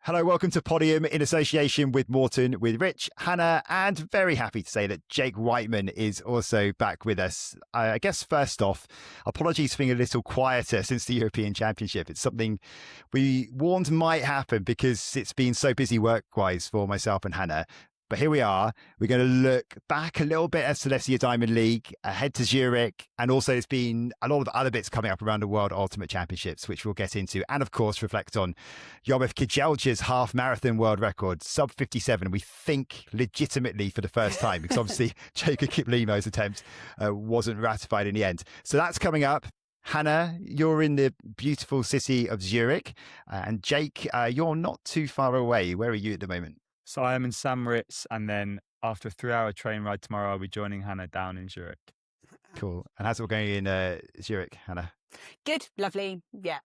Hello, welcome to Podium in association with Morton, with Rich, Hannah, and very happy to say that Jake Wightman is also back with us. I guess first off, apologies for being a little quieter since the European Championship. It's something we warned might happen because it's been so busy work-wise for myself and Hannah. But here we are. We're going to look back a little bit at Silesia Diamond League, ahead to Zurich, and also there's been a lot of other bits coming up around the World Ultimate Championships, which we'll get into, and of course reflect on Yomif Kejelcha's half marathon world record, sub 57. We think legitimately for the first time, because obviously Jakob Ingebrigtsen's attempt wasn't ratified in the end. So that's coming up. Hannah, you're in the beautiful city of Zurich, and Jake, you're not too far away. Where are you at the moment? So I am in St. Moritz, and then after a 3-hour train ride tomorrow, I'll be joining Hannah down in Zurich. Cool. And how's it all going in Zurich, Hannah? Good, lovely. Yeah,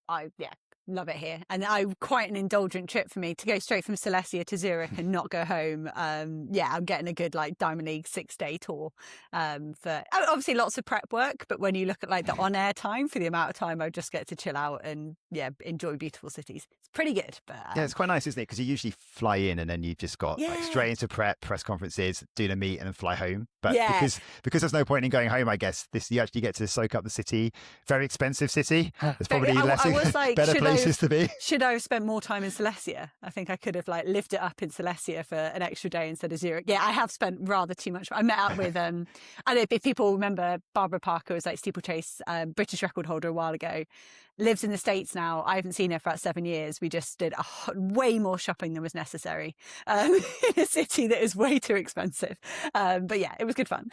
love it here. And quite an indulgent trip for me to go straight from Silesia to Zurich and not go home. I'm getting a good Diamond League 6-day tour. For obviously lots of prep work, but when you look at the on-air time for the amount of time I just get to chill out and enjoy beautiful cities, it's pretty good. But it's quite nice, isn't it? Because you usually fly in and then you've just got straight into press conferences, doing a meet, and then fly home. But because there's no point in going home, I guess you actually get to soak up the city. Very expensive city. There's probably better places to be. Should I have spent more time in Silesia? I think I could have lived it up in Silesia for an extra day instead of Zurich. Yeah, I have spent rather too much. I met up with I don't know if people remember Barbara Parker was steeplechase British record holder a while ago. Lives in the States now. I haven't seen her for about 7 years. We just did way more shopping than was necessary in a city that is way too expensive. But yeah, it was good fun.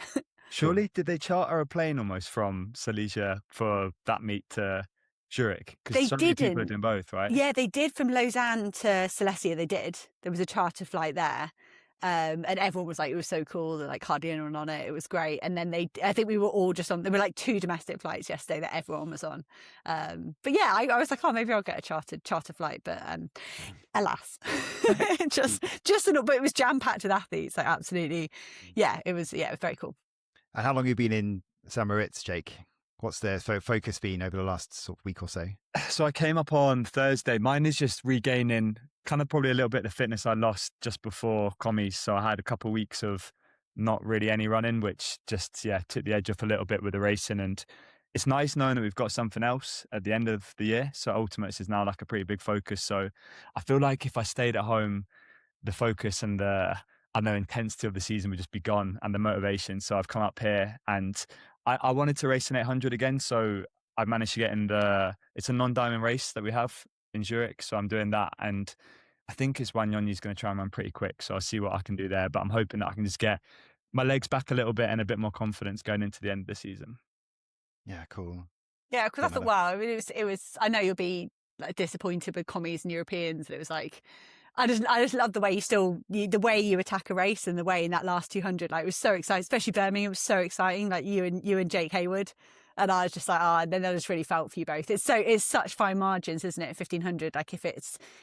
Surely, did they charter a plane almost from Silesia for that meet to Zurich? Because so many people are doing both, right? Yeah, they did from Lausanne to Silesia. They did. There was a charter flight there. And everyone was it was so cool. They're hardly anyone on it. It was great. And then I think we were all just on, there were 2 domestic flights yesterday that everyone was on. But yeah, I was like, maybe I'll get a charter flight. But alas, but it was jam packed with athletes. Absolutely. Yeah, it was very cool. And how long have you been in St. Moritz, Jake? What's the focus been over the last sort of week or so? So I came up on Thursday. Mine is just regaining kind of probably a little bit of the fitness I lost just before commies. So I had a couple of weeks of not really any running, which just, took the edge off a little bit with the racing. And it's nice knowing that we've got something else at the end of the year. So Ultimates is now a pretty big focus. So I feel like if I stayed at home, the focus and the intensity of the season would just be gone, and the motivation. So I've come up here and I wanted to race an 800 again. So I managed to get in it's a non-diamond race that we have in Zurich. So I'm doing that. And I think it's Wanyonyi's going to try and run pretty quick. So I'll see what I can do there. But I'm hoping that I can just get my legs back a little bit and a bit more confidence going into the end of the season. Yeah, cool. Yeah, because I thought, wow, I mean, it was, I know you'll be disappointed with commies and Europeans. And it was I just love the way the way you attack a race, and the way in that last 200, it was so exciting, especially Birmingham. It was so exciting, you and Jake Hayward, and I was just and then I just really felt for you both. It's such fine margins, isn't it? 1500,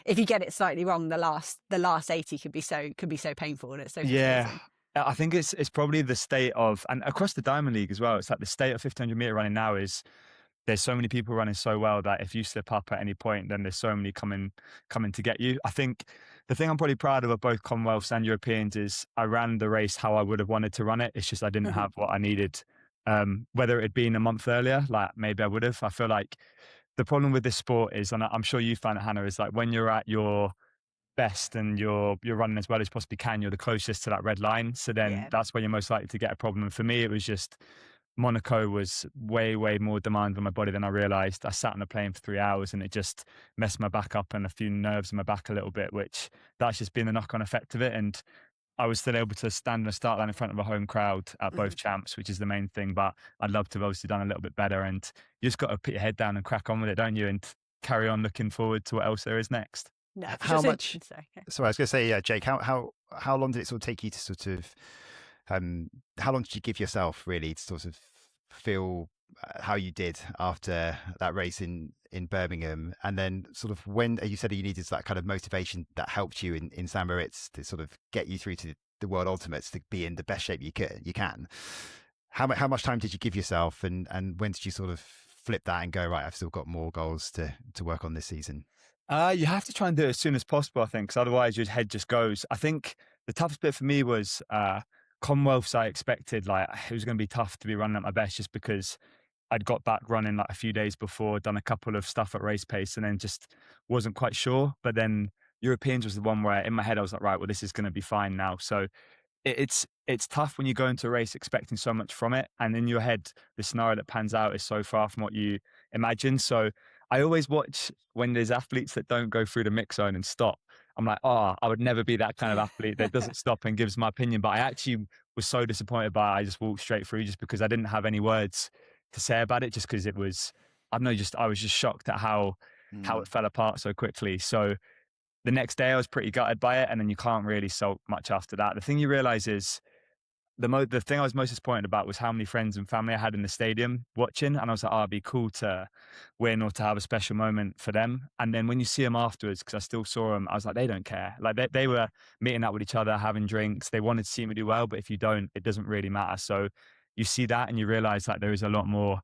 if you get it slightly wrong, the last 80 could be so painful, and it's so confusing. I think it's probably the state of, and across the Diamond League as well. It's the state of 1500 meter running now is. There's so many people running so well that if you slip up at any point, then there's so many coming to get you. I think the thing I'm probably proud of both Commonwealths and Europeans is I ran the race how I would have wanted to run it. It's just I didn't have what I needed. Whether it had been a month earlier, maybe I would have. I feel like the problem with this sport is, and I'm sure you found it, Hannah, is when you're at your best and you're running as well as you possibly can, you're the closest to that red line. So then that's where you're most likely to get a problem. And for me, it was just Monaco was way, way more demand on my body than I realised. I sat on the plane for 3 hours and it just messed my back up and a few nerves in my back a little bit, which that's just been the knock-on effect of it. And I was still able to stand on the start line in front of a home crowd at both champs, which is the main thing. But I'd love to have obviously done a little bit better. And you just got to put your head down and crack on with it, don't you? And carry on looking forward to what else there is next. No, how much? Sorry, I was going to say, Jake, how long did it sort of take you to sort of how long did you give yourself really to sort of feel how you did after that race in Birmingham? And then sort of when you said you needed that kind of motivation that helped you in St. Moritz to sort of get you through to the World Ultimates to be in the best shape you can. How much time did you give yourself, and when did you sort of flip that and go, right, I've still got more goals to work on this season? You have to try and do it as soon as possible, I think, because otherwise your head just goes. I think the toughest bit for me was Commonwealths. I expected like it was going to be tough to be running at my best just because I'd got back running like a few days before, done a couple of stuff at race pace, and then just wasn't quite sure. But then Europeans was the one where in my head I was like, right, well, this is going to be fine now. So it's tough when you go into a race expecting so much from it, and in your head the scenario that pans out is so far from what you imagine. So I always watch when there's athletes that don't go through the mix zone and stop. I'm like, I would never be that kind of athlete that doesn't stop and gives my opinion. But I actually was so disappointed by it. I just walked straight through just because I didn't have any words to say about it, just because it was, I don't know, I was just shocked at how it fell apart so quickly. So the next day I was pretty gutted by it, and then you can't really sulk much after that. The thing you realize is the thing I was most disappointed about was how many friends and family I had in the stadium watching, and I was like, it'd be cool to win or to have a special moment for them. And then when you see them afterwards, because I still saw them, I was like, they don't care. Like they were meeting up with each other, having drinks. They wanted to see me do well, but if you don't, it doesn't really matter. So you see that and you realize that there is a lot more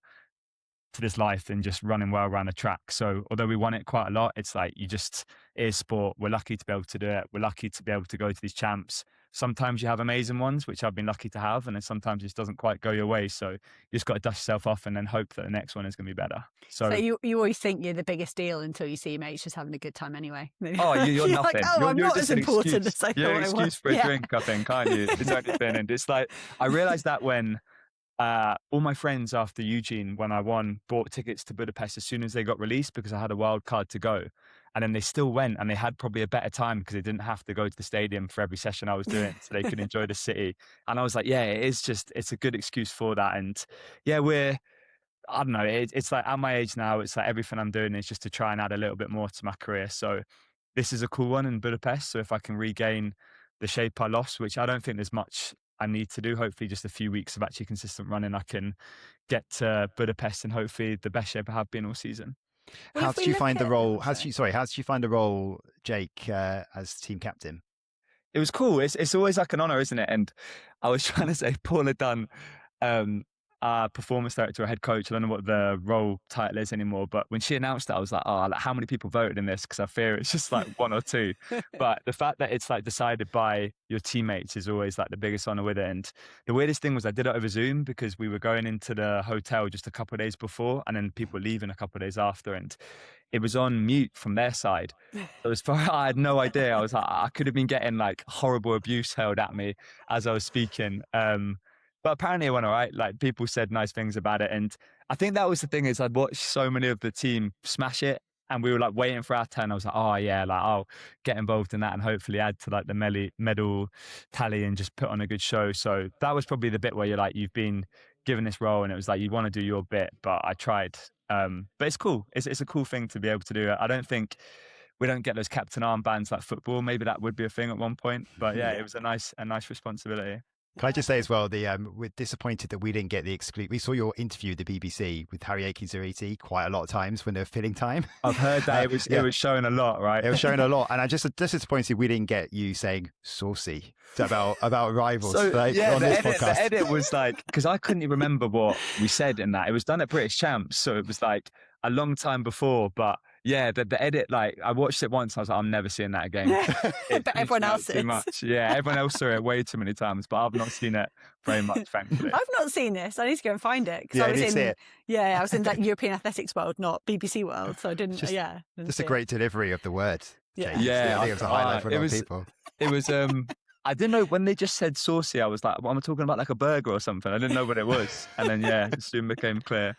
to this life than just running well around the track. So although we won it quite a lot, it's like it is sport. We're lucky to be able to do it. We're lucky to be able to go to these champs. Sometimes you have amazing ones, which I've been lucky to have, and then sometimes it just doesn't quite go your way. So you just got to dust yourself off and then hope that the next one is going to be better. So you always think you're the biggest deal until you see your mates just having a good time anyway. Oh, you're nothing. Like, you're I'm not as important as I thought I was. You're an excuse for a drink, I think, aren't you? It's only been, and it's like, I realized that when all my friends after Eugene, when I won, bought tickets to Budapest as soon as they got released because I had a wild card to go. And then they still went, and they had probably a better time because they didn't have to go to the stadium for every session I was doing, so they could enjoy the city. And I was like, yeah, it's a good excuse for that. And yeah, I don't know, it's like at my age now, it's like everything I'm doing is just to try and add a little bit more to my career. So this is a cool one in Budapest. So if I can regain the shape I lost, which I don't think there's much I need to do, hopefully just a few weeks of actually consistent running, I can get to Budapest in hopefully the best shape I have been all season. How did you find the role? How did you find the role, Jake, as team captain? It was cool. It's always like an honor, isn't it? And I was trying to say, Paula Dunn, our performance director or head coach, I don't know what the role title is anymore, but when she announced it, I was like, how many people voted in this? Because I fear it's just like one or two. But the fact that it's like decided by your teammates is always like the biggest honor with it. And the weirdest thing was I did it over Zoom because we were going into the hotel just a couple of days before, and then people were leaving a couple of days after, and it was on mute from their side. It was I had no idea. I was like, I could have been getting like horrible abuse hurled at me as I was speaking. But apparently it went all right. Like people said nice things about it. And I think that was the thing is I'd watched so many of the team smash it, and we were like waiting for our turn. I was like, oh yeah, like I'll get involved in that and hopefully add to like the medal tally and just put on a good show. So that was probably the bit where you're like, you've been given this role and it was like, you want to do your bit, but I tried. But it's cool. It's a cool thing to be able to do. I don't think we don't get those captain armbands like football. Maybe that would be a thing at one point, but yeah, it was a nice responsibility. Can I just say as well, we're disappointed that we didn't get the exclusive. We saw your interview with the BBC with Harrieke Zuriti quite a lot of times when they were filling time. I've heard that it was showing a lot, right? It was showing a lot, and I'm just disappointed we didn't get you saying saucy about rivals. So, on this podcast. The edit was like, because I couldn't even remember what we said in that. It was done at British Champs, so it was like a long time before, but. Yeah, the edit, like, I watched it once, and I was like, I'm never seeing that again. But everyone else is. Too much. Yeah, everyone else saw it way too many times, but I've not seen it very much, thankfully. I've not seen this. I need to go and find it. Yeah, I was see it. Yeah, I was in that European athletics world, not BBC world, so I didn't, just a great delivery of the word. Yeah. Yeah, I think it was a highlight for a lot of people. It was, I didn't know, when they just said saucy, I was like, well, am I talking about like a burger or something? I didn't know what it was. And then, it soon became clear.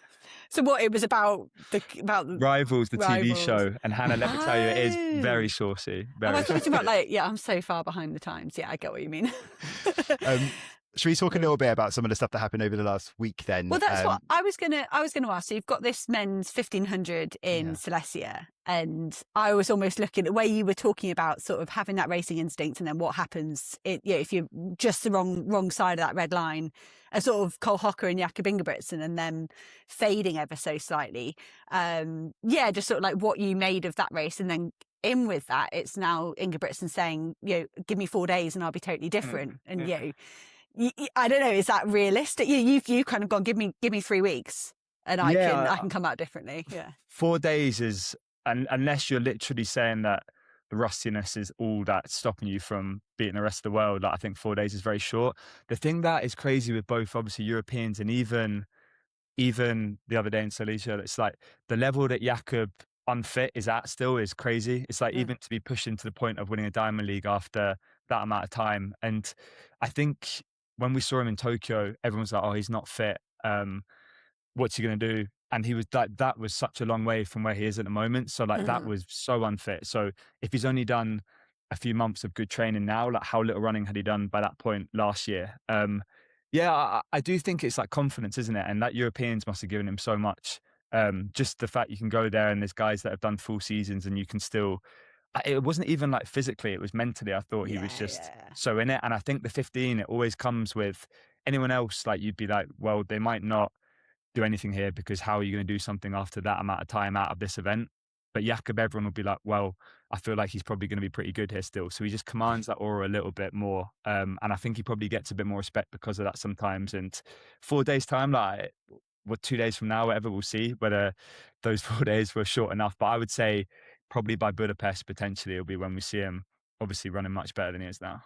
So what, it was about Rivals, the TV show, and Hannah, let me tell you, it is very saucy. I was talking about I'm so far behind the times. Yeah, I get what you mean. Should we talk a little bit about some of the stuff that happened over the last week then? Well, that's what I was gonna ask. So you've got this men's 1500 in Silesia, and I was almost looking at the way you were talking about sort of having that racing instinct, and then what happens if you're just the wrong side of that red line, a sort of Cole Hocker and Jakob Ingebrigtsen, and then fading ever so slightly. Just sort of like what you made of that race, and then in with that, it's now Ingebrigtsen saying, give me 4 days and I'll be totally different, and I don't know, is that realistic? You kind of gone, give me 3 weeks and I can come out differently. Yeah. 4 days is and unless you're literally saying that the rustiness is all that's stopping you from beating the rest of the world, like, I think 4 days is very short. The thing that is crazy with both obviously Europeans and even the other day in Silesia, it's like the level that Jakob unfit is at still is crazy. It's like even to be pushing to the point of winning a Diamond League after that amount of time. And I think when we saw him in Tokyo, everyone's like, oh, he's not fit. What's he going to do? And he was like, that was such a long way from where he is at the moment. So like that was so unfit. So if he's only done a few months of good training now, like how little running had he done by that point last year? I do think it's like confidence, isn't it? And that Europeans must have given him so much. Just the fact you can go there and there's guys that have done full seasons and you can still, it wasn't even like physically, it was mentally. I thought he was just so in it. And I think the 15, it always comes with anyone else. Like you'd be like, well, they might not do anything here because how are you going to do something after that amount of time out of this event? But Jakob, everyone will be like, well, I feel like he's probably going to be pretty good here still. So he just commands that aura a little bit more. And I think he probably gets a bit more respect because of that sometimes. And 4 days time, like 2 days from now, whatever, we'll see whether those 4 days were short enough. But I would say probably by Budapest, potentially it'll be when we see him obviously running much better than he is now.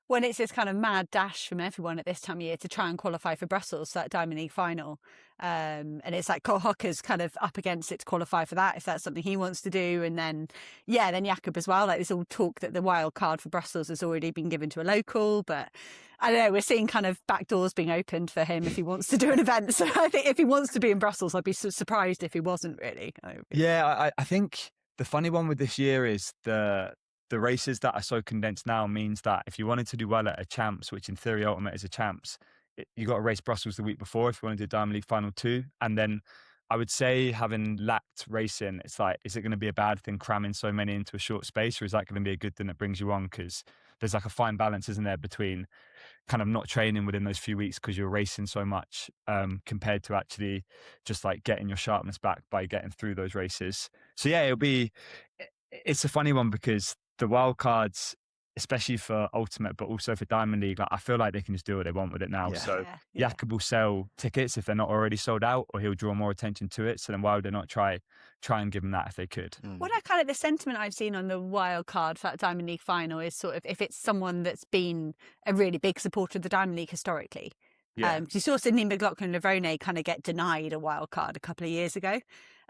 When it's this kind of mad dash from everyone at this time of year to try and qualify for Brussels, that Diamond League final. And it's like Hocker's kind of up against it to qualify for that, if that's something he wants to do. And then Jakob as well. Like there's all talk that the wild card for Brussels has already been given to a local, but I don't know, we're seeing kind of back doors being opened for him if he wants to do an event. So I think if he wants to be in Brussels, I'd be surprised if he wasn't really. Yeah, I think the funny one with this year is the races that are so condensed now means that if you wanted to do well at a champs, which in theory ultimate is a champs, you got to race Brussels the week before if you want to do Diamond League final 2. And then I would say having lacked racing, it's like, is it going to be a bad thing cramming so many into a short space, or is that going to be a good thing that brings you on? Because there's like a fine balance, isn't there, between kind of not training within those few weeks because you're racing so much compared to actually just like getting your sharpness back by getting through those races. So yeah, it's a funny one because the wild cards, especially for Ultimate, but also for Diamond League, like, I feel like they can just do what they want with it now. Jakob will sell tickets if they're not already sold out, or he'll draw more attention to it. So then why would they not try and give them that if they could? What I kind of, the sentiment I've seen on the wild card for that Diamond League final is sort of if it's someone that's been a really big supporter of the Diamond League historically. You saw Sydney McLaughlin Lavone kind of get denied a wild card a couple of years ago.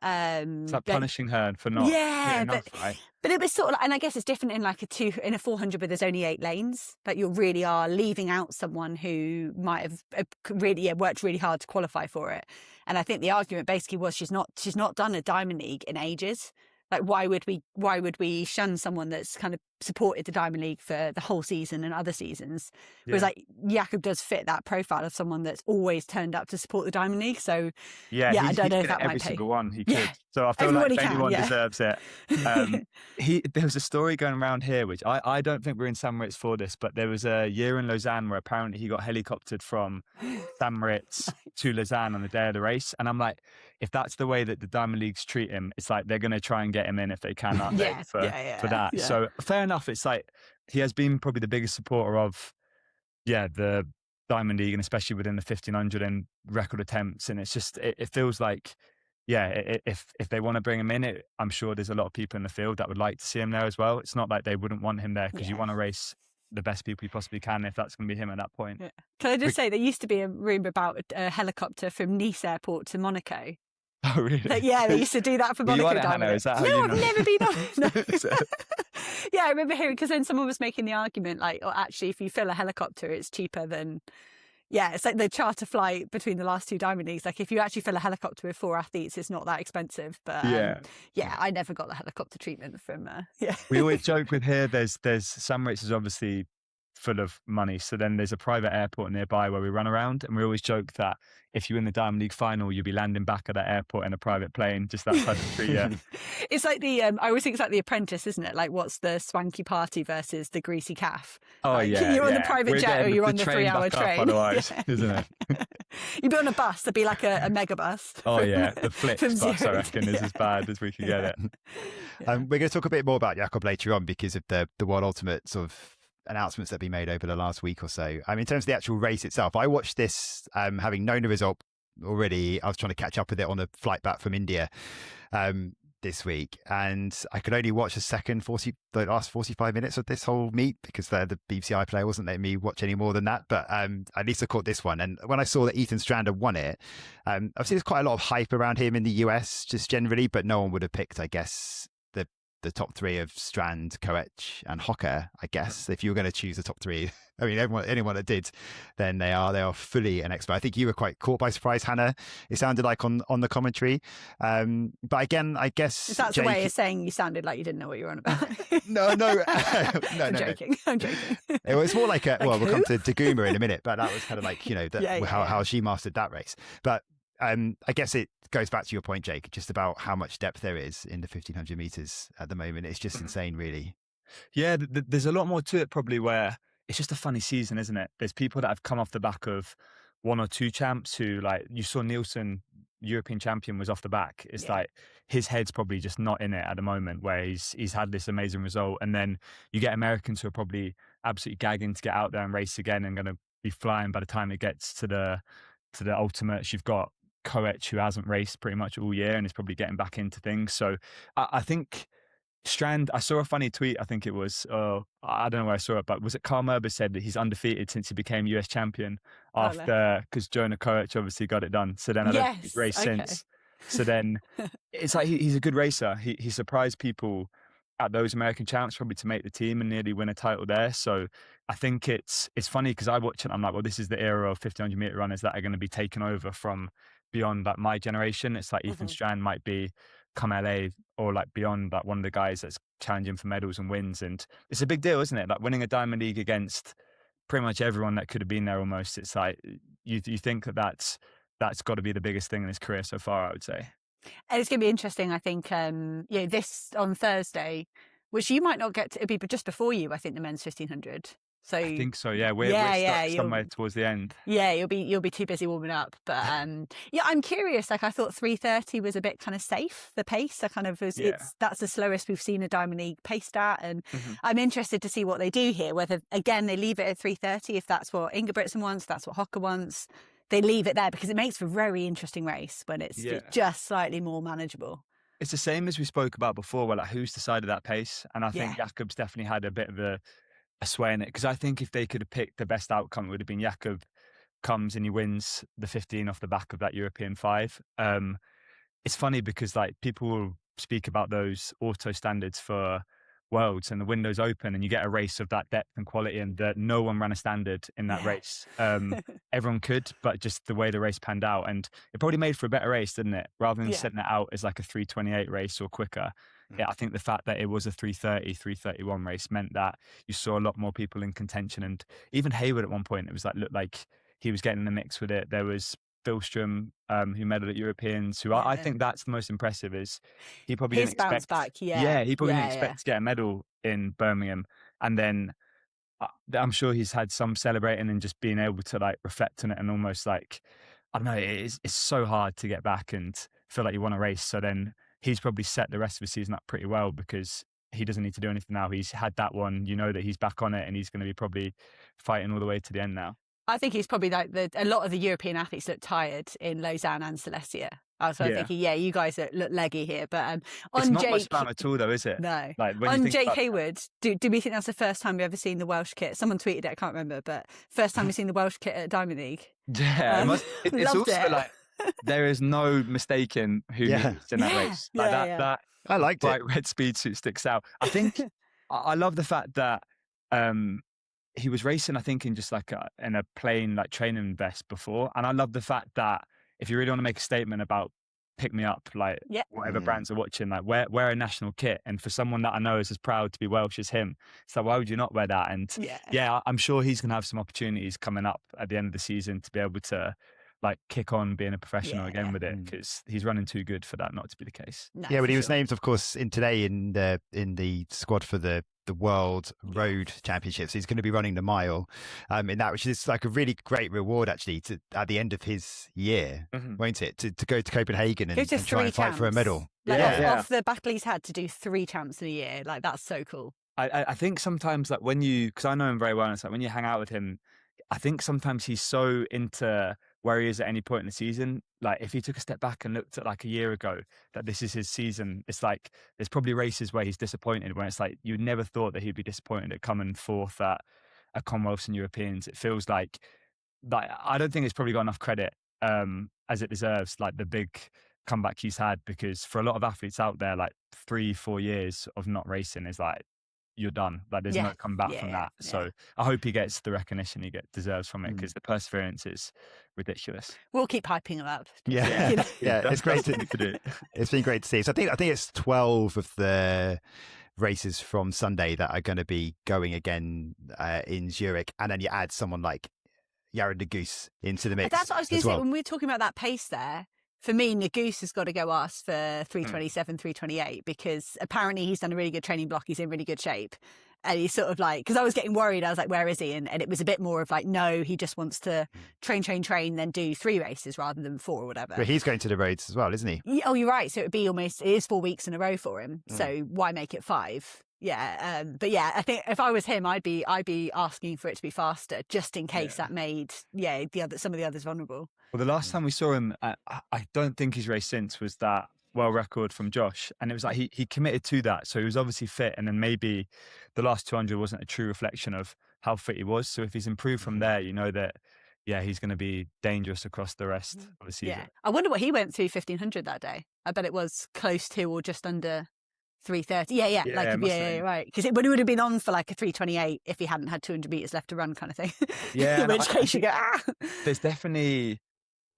It's like punishing her for not enough, right? But it was sort of, and I guess it's different in like in a 400 where there's only 8 lanes, but you really are leaving out someone who might have really worked really hard to qualify for it. And I think the argument basically was she's not done a Diamond League in ages. Like why would we shun someone that's kind of supported the Diamond League for the whole season and other seasons? Whereas like Jakob does fit that profile of someone that's always turned up to support the Diamond League. So I don't know if that every might single one he could. So I feel like if anyone deserves it. There was a story going around here, which I don't think we're in St. Moritz for this, but there was a year in Lausanne where apparently he got helicoptered from St. Moritz to Lausanne on the day of the race. And I'm like, if that's the way that the Diamond Leagues treat him, it's like they're going to try and get him in if they can, aren't they, for that. Yeah. So fair enough. It's like he has been probably the biggest supporter of the Diamond League, and especially within the 1500 and record attempts. And it's just, it feels like, if they want to bring him in, I'm sure there's a lot of people in the field that would like to see him there as well. It's not like they wouldn't want him there because you want to race the best people you possibly can if that's going to be him at that point. Can I just say, there used to be a rumour about a helicopter from Nice airport to Monaco. Oh, really? They used to do that for Monaco Diamond. Is that how you know? I've never been on. No. I remember hearing, because then someone was making the argument like, actually, if you fill a helicopter, it's cheaper than... it's like the charter flight between the last 2 Diamond Leagues. Like if you actually fill a helicopter with 4 athletes, it's not that expensive. But I never got the helicopter treatment from. We always joke with here. There's St. Moritz is obviously full of money, so then there's a private airport nearby where we run around, and we always joke that if you win the Diamond League final, you'll be landing back at that airport in a private plane just outside the street. It's like the I always think it's like The Apprentice, isn't it? Like what's the swanky party versus the greasy calf? You're on the private jet or you're on the 3-hour train, otherwise, isn't it? You'd be on a bus. There'd be like a mega bus. The Flix bus, I reckon, is as bad as we can get it. We're going to talk a bit more about Jakob later on because of the World Ultimate sort of announcements that have been made over the last week or so. In terms of the actual race itself, I watched this having known the result already. I was trying to catch up with it on a flight back from India. this week, and I could only watch the last 45 minutes of this whole meet because the BBC iPlayer wasn't letting me watch any more than that. But at least I caught this one. And when I saw that Ethan Strand had won it, obviously there's quite a lot of hype around him in the US just generally, but no one would have picked, I guess, the top three of Strand, Kejelcha and Hocker, I guess, if you were going to choose the top three. I mean, anyone that did, then they are fully an expert. I think you were quite caught by surprise, Hannah. It sounded like on the commentary. But again, I guess that's the way of saying you sounded like you didn't know what you were on about. No. I'm joking. I'm joking. It was more like we'll come to Daguma in a minute, but that was kind of like, how she mastered that race. But I guess it goes back to your point, Jake, just about how much depth there is in the 1500 meters at the moment. It's just insane, really. Yeah, there's a lot more to it probably where it's just a funny season, isn't it? There's people that have come off the back of one or two champs who, like, you saw Nielsen, European champion, was off the back. It's like his head's probably just not in it at the moment where he's had this amazing result. And then you get Americans who are probably absolutely gagging to get out there and race again and going to be flying by the time it gets to the ultimates. You've got Kejelcha, who hasn't raced pretty much all year and is probably getting back into things. So I think Strand, I saw a funny tweet, I think it was, I don't know where I saw it, but was it Carl Merber said that he's undefeated since he became US champion after, because Jonah Kejelcha obviously got it done. So then I don't think he's raced since. So then it's like he's a good racer. He surprised people at those American champs probably to make the team and nearly win a title there. So I think it's funny because I watch it and I'm like, well, this is the era of 1500 meter runners that are going to be taken over from beyond like my generation. It's like Ethan Strand might be come LA or like beyond that one of the guys that's challenging for medals and wins. And it's a big deal, isn't it? Like winning a Diamond League against pretty much everyone that could have been there almost. It's like you think that's got to be the biggest thing in his career so far, I would say. And it's going to be interesting, I think, this on Thursday, which you might not get to, it'll be just before you, I think, the men's 1500. So I think so, yeah. We're stuck somewhere towards the end. Yeah, you'll be too busy warming up. But I'm curious. Like I thought 3:30 was a bit kind of safe, the pace. I kind of was that's the slowest we've seen a Diamond League paced at. And I'm interested to see what they do here, whether again they leave it at 3:30 if that's what Ingebrigtsen wants, that's what Hocker wants. They leave it there because it makes for a very interesting race when it's just slightly more manageable. It's the same as we spoke about before, where like who's decided that pace? And I think Jakob's definitely had a bit of a sway in it, because I think if they could have picked the best outcome, it would have been Jakob comes and he wins the 15 off the back of that European 5. It's funny because like people will speak about those auto standards for Worlds and the window's open and you get a race of that depth and quality, and that no one ran a standard in that race. Everyone could, but just the way the race panned out, and it probably made for a better race, didn't it? Rather than setting it out as like a 3:28 race or quicker. Yeah, I think the fact that it was a 3:30, 3:31 race meant that you saw a lot more people in contention. And even Hayward at one point, it was like, looked like he was getting in the mix with it. There was Billstrom, who medaled at Europeans, who I think that's the most impressive, is he probably didn't expect back. He probably didn't expect to get a medal in Birmingham. And then I'm sure he's had some celebrating and just being able to like reflect on it, and almost like, I don't know, it's so hard to get back and feel like you want to race. So then he's probably set the rest of the season up pretty well, because he doesn't need to do anything now. He's had that one, that he's back on it, and he's going to be probably fighting all the way to the end now. I think he's probably like a lot of the European athletes look tired in Lausanne and Silesia. I was thinking, you guys look leggy here. But it's not much fun at all, though, is it? No. Like, when on you think Jake Hayward, do we think that's the first time we've ever seen the Welsh kit? Someone tweeted it, I can't remember, but first time we've seen the Welsh kit at Diamond League. Yeah, it's also like there is no mistaking who he's in that race. Like that I liked it. Red speed suit sticks out. I think I love the fact that he was racing, I think, in just like in a plain like training vest before. And I love the fact that if you really want to make a statement about pick me up, like whatever brands are watching, like wear a national kit. And for someone that I know is as proud to be Welsh as him, so why would you not wear that? And I'm sure he's going to have some opportunities coming up at the end of the season to be able to like kick on being a professional again with it, because he's running too good for that not to be the case. No, but he was named, of course, today in the squad for the World Road Championships. He's going to be running the mile in that, which is like a really great reward actually at the end of his year, won't it? To go to Copenhagen and try and fight for a medal. Like off the battle he's had to do 3 champs in a year, like that's so cool. I think sometimes like because I know him very well, and it's like when you hang out with him, I think sometimes he's so into where he is at any point in the season. Like if he took a step back and looked at like a year ago that this is his season, it's like there's probably races where he's disappointed, where it's like you never thought that he'd be disappointed at coming fourth at Commonwealths and Europeans. It feels like I don't think it's probably got enough credit as it deserves, like the big comeback he's had, because for a lot of athletes out there, like 3-4 years of not racing is like you're done. Like there's no comeback from that. So I hope he gets the recognition he deserves from it, because the perseverance is ridiculous. We'll keep hyping him up. Yeah, You know? it's great to do. It's been great to see. So I think it's 12 of the races from Sunday that are going to be going again in Zurich, and then you add someone like Yared Nuguse into the mix. That's what I was going to say when we were talking about that pace there. For me, Nuguse has got to go ask for 3:27, 3:28, because apparently he's done a really good training block. He's in really good shape. And he's sort of like, because I was getting worried. I was like, where is he? And it was a bit more of like, no, he just wants to train, then do 3 races rather than 4 or whatever. But he's going to the roads as well, isn't he? Yeah, oh, you're right. So it is 4 weeks in a row for him. So why make it 5? Yeah. But yeah, I think if I was him, I'd be asking for it to be faster, just in case that made some of the others vulnerable. Well, the last time we saw him, I don't think he's raced since, was that world record from Josh. And it was like he committed to that. So he was obviously fit. And then maybe the last 200 wasn't a true reflection of how fit he was. So if he's improved from there, you know that, he's going to be dangerous across the rest of the season. Yeah. I wonder what he went through 1500 that day. I bet it was close to or just under 3:30. Yeah, right. Because it would have been on for like a 3:28 if he hadn't had 200 meters left to run, kind of thing. Yeah. In which case you go, There's definitely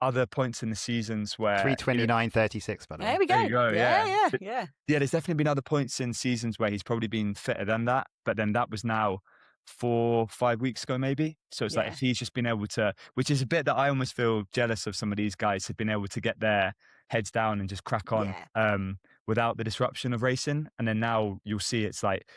other points in the seasons where 3:29.36, by the way. There we go. There you go. Yeah. Yeah. There's definitely been other points in seasons where he's probably been fitter than that, but then that was now 4-5 weeks ago maybe. So it's like if he's just been able to, which is a bit that I almost feel jealous of some of these guys, have been able to get their heads down and just crack on without the disruption of racing. And then now you'll see it's like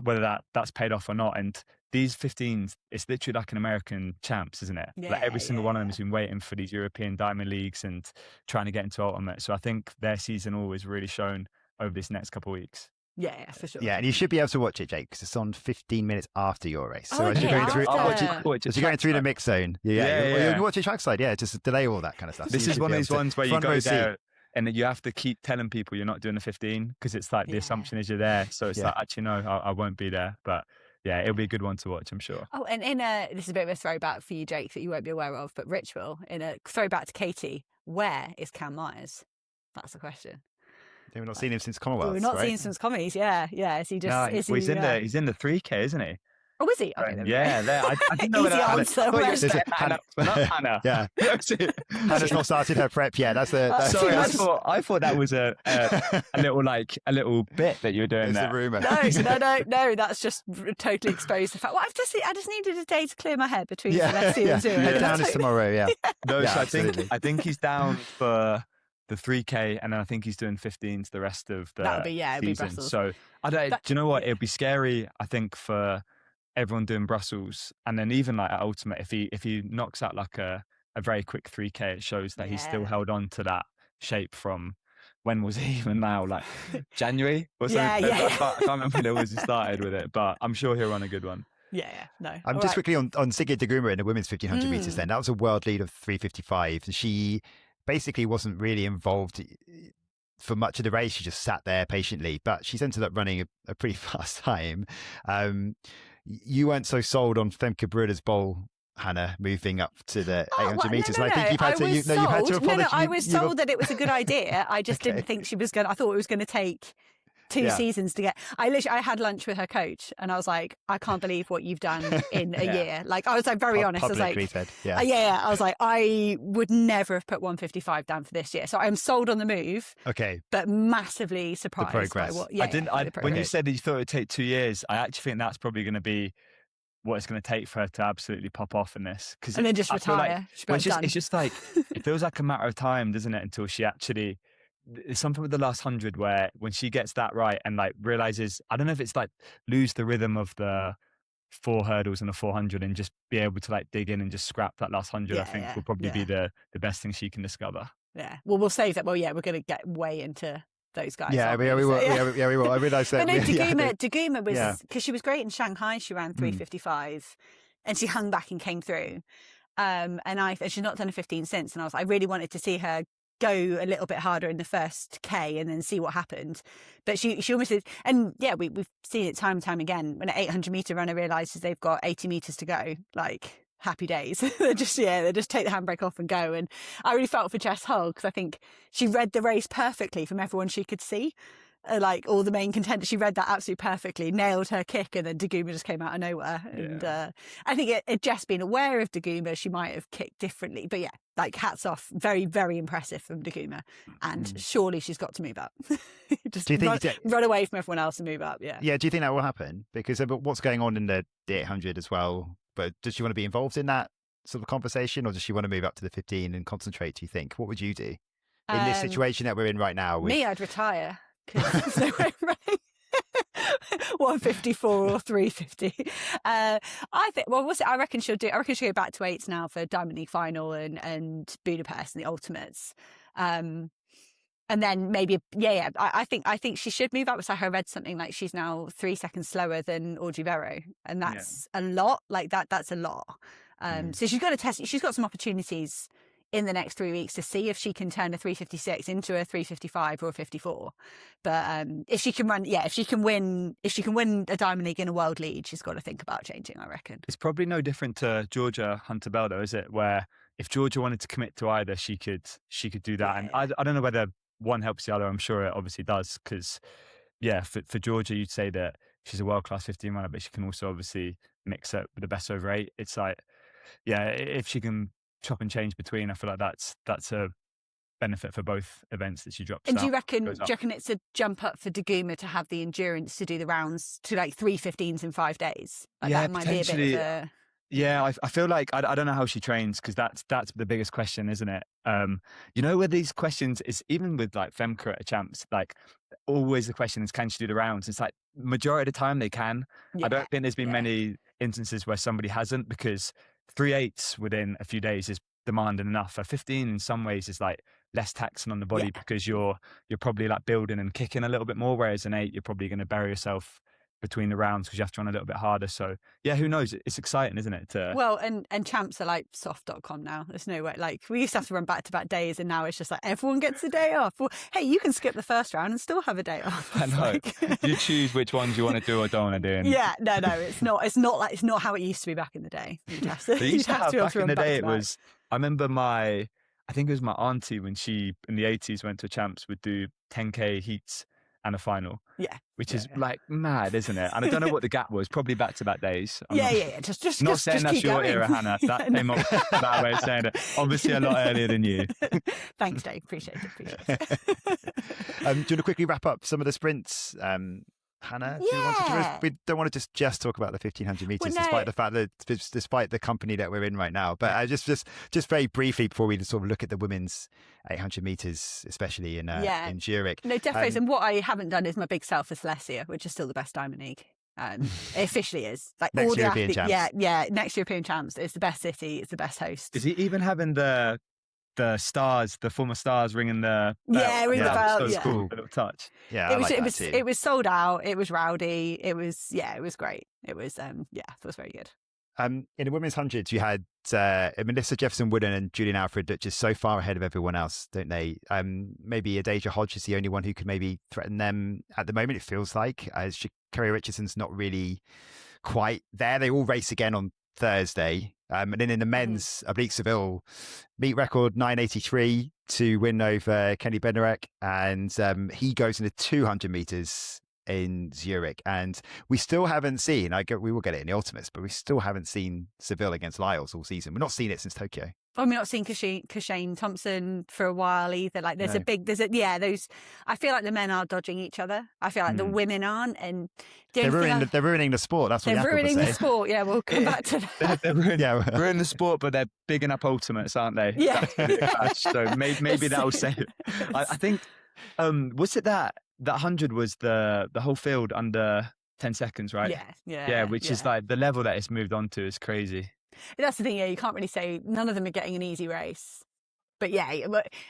whether that's paid off or not. And these 15s, it's literally like an American champs, isn't it? Like every single one of them has been waiting for these European Diamond Leagues and trying to get into Ultimate. So I think their season always really shown over this next couple of weeks. Yeah, for sure. Yeah, and you should be able to watch it, Jake, because it's on 15 minutes after your race. So as you're going through the mix zone, you watch it trackside. Yeah, just delay all that kind of stuff. This is one of these ones where you go there and you have to keep telling people you're not doing the 15, because it's like the assumption is you're there. So it's like, actually, no, I won't be there. But yeah, it'll be a good one to watch, I'm sure. Oh, and this is a bit of a throwback for you, Jake, that you won't be aware of, but Rich will. In a throwback to Katie, where is Cam Myers? That's the question. We've not seen him since Commonwealth. We've not seen him since Commies. Yeah. Is he just? No, he's in the 3K, isn't he? Oh, is he? Okay, I didn't know easy answer. Hannah. Yeah. Hannah's not started her prep yet. Sorry, I thought that was a little bit that you were doing there. The rumor. No. That's just totally exposed the fact. Well, I just needed a day to clear my head between Silesia and Zurich. Head down is tomorrow. Yeah. No, so I think he's down for the 3K, and then I think he's doing 15s the rest of the season. So do you know what? It'd be scary, I think, for everyone doing Brussels, and then even like at Ultimate, if he knocks out like a very quick 3K, it shows that he's still held on to that shape from when was he even now, like January or something? I can't remember when it was he started with it, but I'm sure he'll run a good one. No. Just quickly on Sigrid de Gruma in the women's 1500 meters. Then that was a world lead of 3:55, and she basically wasn't really involved for much of the race. She just sat there patiently, but she's ended up running a pretty fast time. You weren't so sold on Femke Broeders-Bol, Hannah, moving up to the 800 meters. No, I think you've had to apologize. No, I was told that it was a good idea. I just didn't think she was going to. I thought it was going to take 2 seasons to get. I had lunch with her coach, and I was like, I can't believe what you've done in a year. Like, I was like very honest. I was like, I was like, I would never have put 155 down for this year. So I'm sold on the move. Okay, but massively surprised the progress. By what. When you said that you thought it would take 2 years, I actually think that's probably going to be what it's going to take for her to absolutely pop off in this. And then just retire. Like, it's just like it feels like a matter of time, doesn't it, until she actually. There's something with the last 100 where when she gets that right and like realizes, I don't know if it's like lose the rhythm of the 4 hurdles and the 400 and just be able to like dig in and just scrap that last 100. I think will probably be the best thing she can discover. Yeah. Well, we'll save that. Well, we're going to get way into those guys. Yeah, we will. I realise that. But no, de Gruma was, because she was great in Shanghai. She ran 3:55 and she hung back and came through. And she's not done a 15 since. And I really wanted to see her go a little bit harder in the first K and then see what happened. But she almost did. And yeah, we've seen it time and time again. When an 800 meter runner realizes they've got 80 meters to go, like, happy days. they just take the handbrake off and go. And I really felt for Jess Hull, because I think she read the race perfectly from everyone she could see. Like all the main contenders, she read that absolutely perfectly, nailed her kick, and then Daguma just came out of nowhere. And I think it just being aware of Daguma, she might have kicked differently. But yeah, like, hats off, very, very impressive from Daguma. And surely she's got to move up. Just do you think run away from everyone else and move up? Yeah. Yeah. Do you think that will happen? Because of what's going on in the 800 as well. But does she want to be involved in that sort of conversation, or does she want to move up to the 15 and concentrate? Do you think? What would you do in this situation that we're in right now? Me, I'd retire. There's no way of running 154 or 350. I think. Well, I reckon she'll go back to 8s now for Diamond League final and Budapest and the ultimates. And then maybe, I think she should move up. So I read something like she's now 3 seconds slower than Audrey Werro, and that's a lot. Like that's a lot. So she's got to test. She's got some opportunities in the next 3 weeks to see if she can turn a 356 into a 355 or a 54. But if she can win a Diamond League in a world lead, she's got to think about changing, I reckon. It's probably no different to Georgia Hunter-Bell, though, is it? Where if Georgia wanted to commit to either, she could do that. And I don't know whether one helps the other. I'm sure it obviously does, because for Georgia, you'd say that she's a world-class 15 runner, but she can also obviously mix it with the best over 8. It's like, if she can chop and change between, I feel like that's a benefit for both events that she drops. And do you reckon it's a jump up for Daguma to have the endurance to do the rounds to like 3:15s in 5 days? Like, that might be a bit of a... Yeah, I feel like I don't know how she trains, because that's the biggest question, isn't it? With these questions, it's even with like Femke at a champs, like always the question is, can she do the rounds? It's like majority of the time they can. I don't think there's been many instances where somebody hasn't, because 3/8 within a few days is demanding enough. A 15 in some ways is like less taxing on the body, because you're probably like building and kicking a little bit more, whereas an 8 you're probably going to bury yourself between the rounds because you have to run a little bit harder. So who knows? It's exciting, isn't it? Well, and champs are like soft.com now. There's no way. Like, we used to have to run back-to-back days, and now it's just like everyone gets a day off. Well, hey, you can skip the first round and still have a day off. I know. You choose which ones you want to do or don't want to do. Yeah, no, it's not how it used to be back in the day. You'd have to, back in the day, it was. I remember I think it was my auntie, when she in the 80s went to champs, would do 10K heats and a final. Yeah. Which is like mad, isn't it? And I don't know what the gap was, probably back-to-back days. Just saying that's your era, Hannah. That came up that way of saying it. Obviously a lot earlier than you. Thanks, Dave. Appreciate it. Do you want to quickly wrap up some of the sprints? Hannah, we don't want to just talk about the 1500 meters, despite the fact that, despite the company that we're in right now. But just very briefly before we sort of look at the women's 800 meters, especially in Zurich. No, definitely. And what I haven't done is my big sell for Silesia, which is still the best Diamond League. It officially is. Like, next all the European champs. Next European champs. It's the best city. It's the best host. Is he even having the stars, the former stars ringing the bell? Ring the bell. So cool. A little touch. Yeah, it was sold out. It was rowdy. It was great. It was it was very good. In the women's hundreds, you had Melissa Jefferson-Wooden and Julian Alfred, that just so far ahead of everyone else, don't they? Maybe Adasia Hodge is the only one who could maybe threaten them at the moment, it feels like. Kerry Richardson's not really quite there. They all race again on Thursday. And then in the men's, Oblique Seville, meet record 9:83 to win over Kenny Bednarek. And he goes into 200 meters in Zurich. And we still haven't seen, we will get it in the ultimates, but we still haven't seen Seville against Lyles all season. We've not seen it since Tokyo. I've not seen Kashane Thompson for a while either. Like, those. I feel like the men are dodging each other. I feel like the women aren't, and they're ruining the sport. That's what they're ruining the sport. Yeah, we'll come back to that. They're ruining the sport, but they're bigging up ultimates, aren't they? Yeah. So maybe that'll say it. I think. Was it that 100 was the whole field under 10 seconds, right? Yeah. Which is like the level that it's moved on to is crazy. That's the thing, you can't really say none of them are getting an easy race. But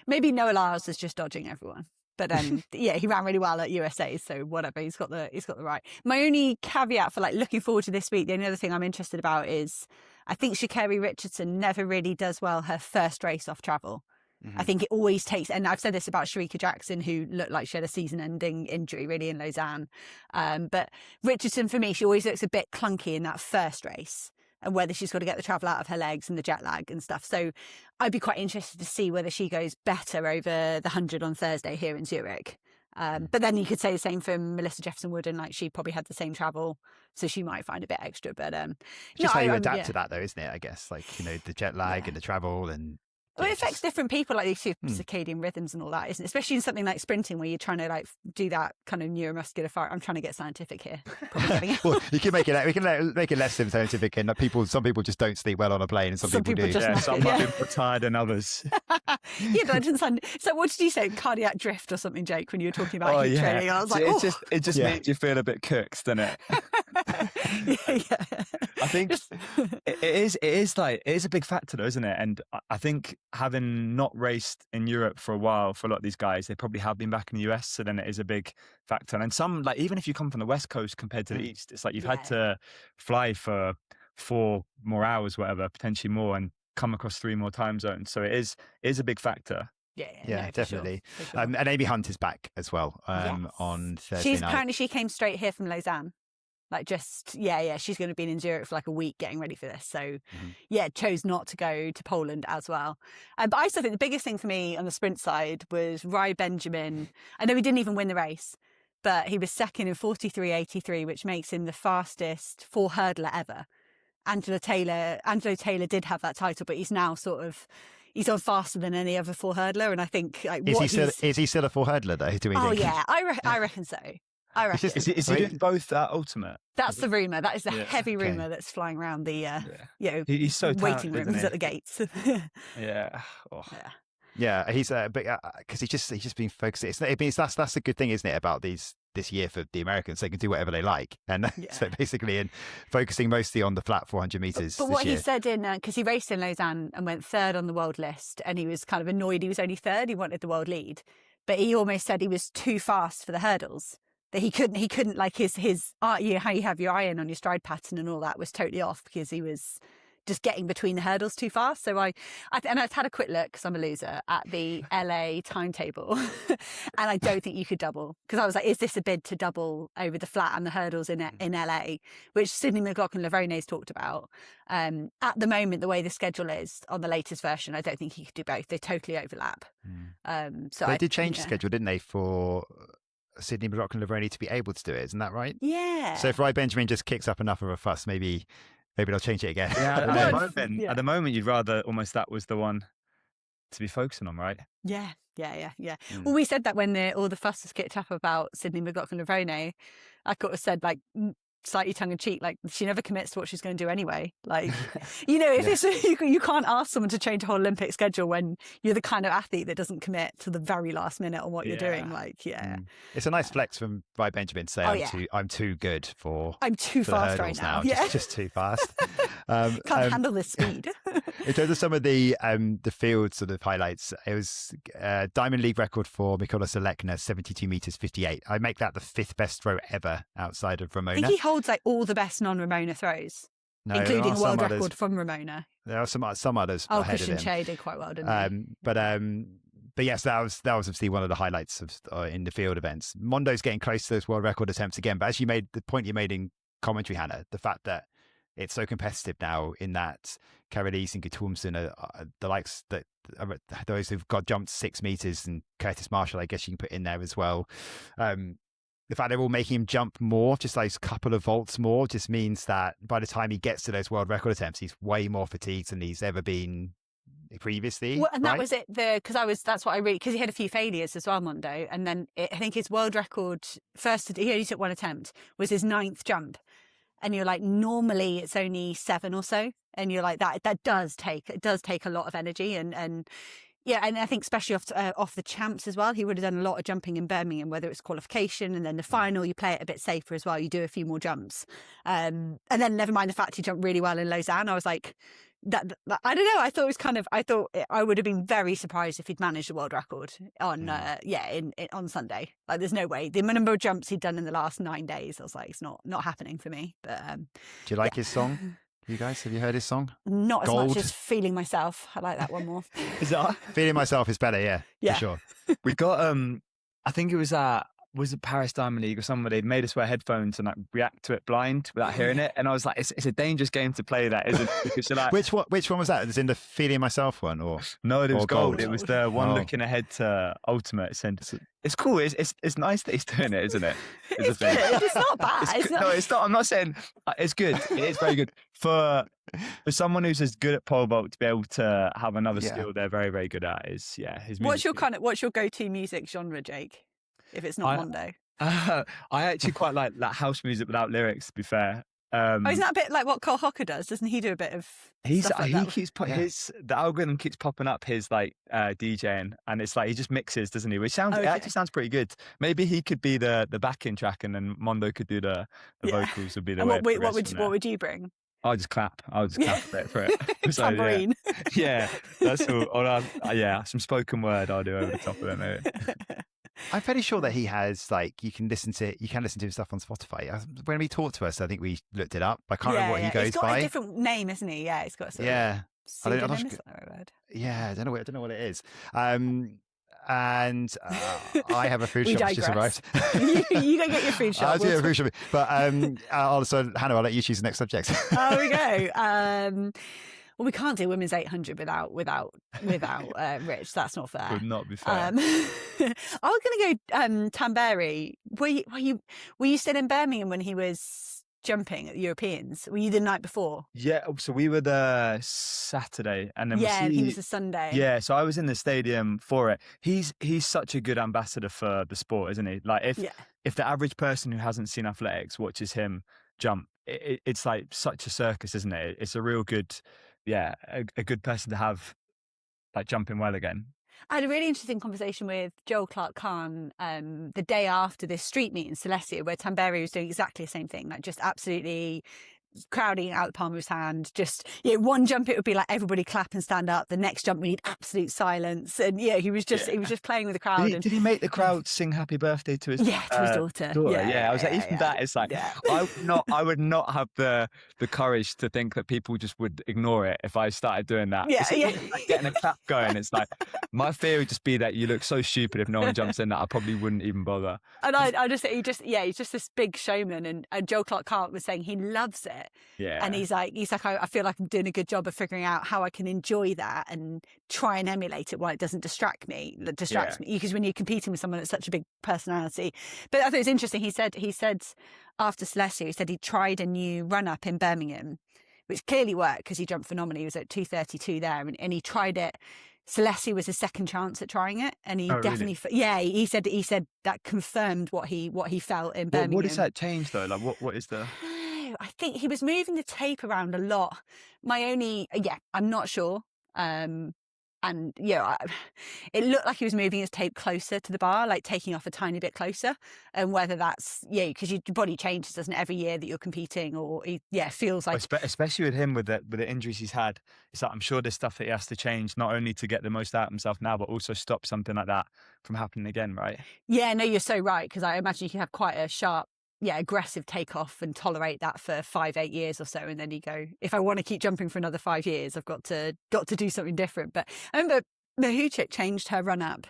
maybe Noah Lyles is just dodging everyone. But he ran really well at USA, so whatever, he's got the right. My only caveat for like looking forward to this week, the only other thing I'm interested about is I think Sha'Carri Richardson never really does well her first race off travel. I think it always takes, and I've said this about Sharika Jackson, who looked like she had a season-ending injury really in Lausanne. But Richardson, for me, she always looks a bit clunky in that first race, and whether she's got to get the travel out of her legs and the jet lag and stuff. So I'd be quite interested to see whether she goes better over the 100 on Thursday here in Zurich. But then you could say the same for Melissa Jefferson-Wood, and like she probably had the same travel, so she might find a bit extra. But just how you adapt to that, though, isn't it? I guess, like, the jet lag and the travel and. Well, it affects different people, like these circadian rhythms and all that, isn't it? Especially in something like sprinting, where you're trying to like do that kind of neuromuscular fire. I'm trying to get scientific here. Well, you can make it less scientific, and some people just don't sleep well on a plane, and some people do. Some might be more tired than others. Yeah, that doesn't sound. So, what did you say? Cardiac drift or something, Jake? When you were talking about heat training, I was like, it just makes you feel a bit cooked, doesn't it? I think it is a big factor, though, isn't it? And I think having not raced in Europe for a while, for a lot of these guys, they probably have been back in the US, so then it is a big factor. And some, like, even if you come from the West Coast compared to the East, it's like you've had to fly for 4 more hours, whatever, potentially more, and come across 3 more time zones. So it is a big factor. Yeah, no, definitely. Sure. And Amy Hunt is back as well on Thursday night. Apparently she came straight here from Lausanne. Like just, she's going to be in Zurich for like a week getting ready for this. So, chose not to go to Poland as well. But I still think the biggest thing for me on the sprint side was Rai Benjamin. I know he didn't even win the race, but he was second in 43.83, which makes him the fastest 4 hurdler ever. Angelo Taylor did have that title, but he's now he's on faster than any other 4 hurdler. And I think like, is he still a 4 hurdler though? Do we think? Yeah, I reckon so. I reckon. Is he doing both ultimate? That's the rumour. That is the heavy rumour that's flying around the he's so waiting rooms at the gates. He's but because he's just been focusing. That's the good thing, isn't it, about this year for the Americans? They can do whatever they like, and so basically, and focusing mostly on the flat 400 meters. But what he said because he raced in Lausanne and went 3rd on the world list, and he was kind of annoyed he was only 3rd. He wanted the world lead, but he almost said he was too fast for the hurdles. That he couldn't like his how you have your eye in on your stride pattern and all that was totally off because he was just getting between the hurdles too fast. So I've had a quick look because I'm a loser at the LA timetable, and I don't think you could double, because I was like, is this a bid to double over the flat and the hurdles in LA, which Sydney McLaughlin-Lavrone's talked about. At the moment, the way the schedule is on the latest version, I don't think you could do both. They totally overlap. So they did change the schedule, didn't they, for Sydney McLaughlin-Lavrone to be able to do it? Isn't that right? Yeah. So if Rai Benjamin just kicks up enough of a fuss, maybe they'll change it again. At the moment, you'd rather almost that was the one to be focusing on, right? Yeah. Well, we said that when all the fuss was kicked up about Sydney McLaughlin-Lavrone. I could have said, like, slightly tongue-in-cheek, like, she never commits to what she's going to do anyway. Like, if it's you can't ask someone to change a whole Olympic schedule when you're the kind of athlete that doesn't commit to the very last minute on what you're doing. Like, it's a nice flex from Rai Benjamin to say I'm too good for I'm too fast right now. Just too fast. Can't handle this speed. In terms of some of the field sort of highlights, it was Diamond League record for Mikola Selekna, 72 meters 58. I make that the 5th best throw ever outside of Ramona. I think he holds like all the best non-Ramona throws, including a world record from Ramona. There are some others. Oh, Christian Che did quite well, didn't he? But yes, that was obviously one of the highlights of in the field events. Mondo's getting close to those world record attempts again. But as you made the point you made in commentary, Hannah, the fact that it's so competitive now in that Karelise and Guttormsen are the likes that those who've got jumped 6 meters, and Curtis Marshall, I guess you can put in there as well. The fact they're all making him jump more, just like a couple of volts more, just means that by the time he gets to those world record attempts, he's way more fatigued than he's ever been previously. Well, and that was it. That's what I read, because he had a few failures as well, Mondo, and then I think his world record he only took 1 attempt, was his 9th jump, and you're like, normally it's only 7 or so, and you're like, that does take a lot of energy, and I think especially off the champs as well, he would have done a lot of jumping in Birmingham, whether it's qualification and then the final, you play it a bit safer as well. You do a few more jumps. And then never mind the fact he jumped really well in Lausanne. I was like, that I don't know. I would have been very surprised if he'd managed the world record on on Sunday. Like, there's no way. The number of jumps he'd done in the last 9 days, I was like, it's not happening for me. But do you like his song? You guys, have you heard his song? Not Gold. as much as Feeling Myself. I like that one more. Is that? Feeling Myself is better, yeah, Yeah. for sure. We got I think it was it Paris Diamond League or somebody they'd made us wear headphones and like react to it blind without hearing it, and I was like, it's a dangerous game to play, that, isn't it? Because you're like, Which one was that? Was it in the Feeling Myself one, or no, it was or gold. gold? It was the one Oh. looking ahead to Ultimate. And it's cool. It's nice that he's doing it, isn't it? It's good. It's not bad. It's It's good. not... No, it's not. I'm not saying it's good. It is very good for someone who's as good at pole vault to be able to have another Yeah. skill they're very, very good at. Is his music. What's your go-to music genre, Jake? If it's not Mondo. I actually quite like house music without lyrics, to be fair. Isn't that a bit like what Cole Hocker does? Doesn't he do a bit of stuff like that? Keeps the algorithm keeps popping up his like DJing, and it's like he just mixes, doesn't he? Which sounds it actually sounds pretty good. Maybe he could be the backing track, and then Mondo could do the vocals. Would be the way. What would you bring? I'll just clap. I'll just clap for it. So, Tambourine. Yeah, that's all. Or, some spoken word I'll do over the top of it, maybe. I'm fairly sure that he has, like, you can listen to his stuff on Spotify. When he talked to us, I think we looked it up. I can't remember what he goes He's got by. a different name, isn't he? Yeah, he's got a sort Yeah. of pseudonym, is that the right word? Yeah, I don't know what it is. And I have a food shop that's just arrived. you go get your food shop. I'll do a food shop. But also, Hannah, I'll let you choose the next subject. Oh, we go. Well, we can't do women's 800 without Rich. That's not fair. Would not be fair. I was going to go Tamberi. Were you still in Birmingham when he was jumping at the Europeans? Were you the night before? Yeah, so we were there Saturday, and then he was the Sunday. Yeah, so I was in the stadium for it. He's such a good ambassador for the sport, isn't he? Like if the average person who hasn't seen athletics watches him jump, it's like such a circus, isn't it? It's a real good. Yeah, a good person to have, like, jumping well again. I had a really interesting conversation with Joel Clark-Khan the day after this street meet in Silesia, where Tamberi was doing exactly the same thing, like just absolutely crowding out the palm of his hand. Just one jump it would be like everybody clap and stand up. The next jump we need absolute silence. And he was just playing with the crowd. Did he make the crowd sing happy birthday to his to his daughter? Yeah, I was like, even that is like, I would not have the courage to think that people just would ignore it if I started doing that. Like getting a clap going. It's like, my fear would just be that you look so stupid if no one jumps in that I probably wouldn't even bother. And I just think he's just this big showman. And Joel Clark-Khan was saying he loves it. Yeah. And he's like, I feel like I'm doing a good job of figuring out how I can enjoy that and try and emulate it while it doesn't distract me. Because when you're competing with someone that's such a big personality. But I thought it was interesting. He said after Silesia, he said he tried a new run up in Birmingham, which clearly worked because he jumped phenomenally. He was at 2:32 there, and he tried it. Silesia was his second chance at trying it, and he definitely, really? he said that confirmed what he felt in Birmingham. What does that change though? Like, what is the? I think he was moving the tape around a lot. I'm not sure. It looked like he was moving his tape closer to the bar, like taking off a tiny bit closer. And whether that's because your body changes, doesn't it, every year that you're competing, or feels like, especially with him with the injuries he's had. It's like, I'm sure there's stuff that he has to change, not only to get the most out of himself now, but also stop something like that from happening again, right? Yeah, no, you're so right, because I imagine you can have quite a sharp, aggressive takeoff and tolerate that for 5-8 years or so, and then you go, if I want to keep jumping for another 5 years, I've got to do something different. But I remember Mahuchik changed her run up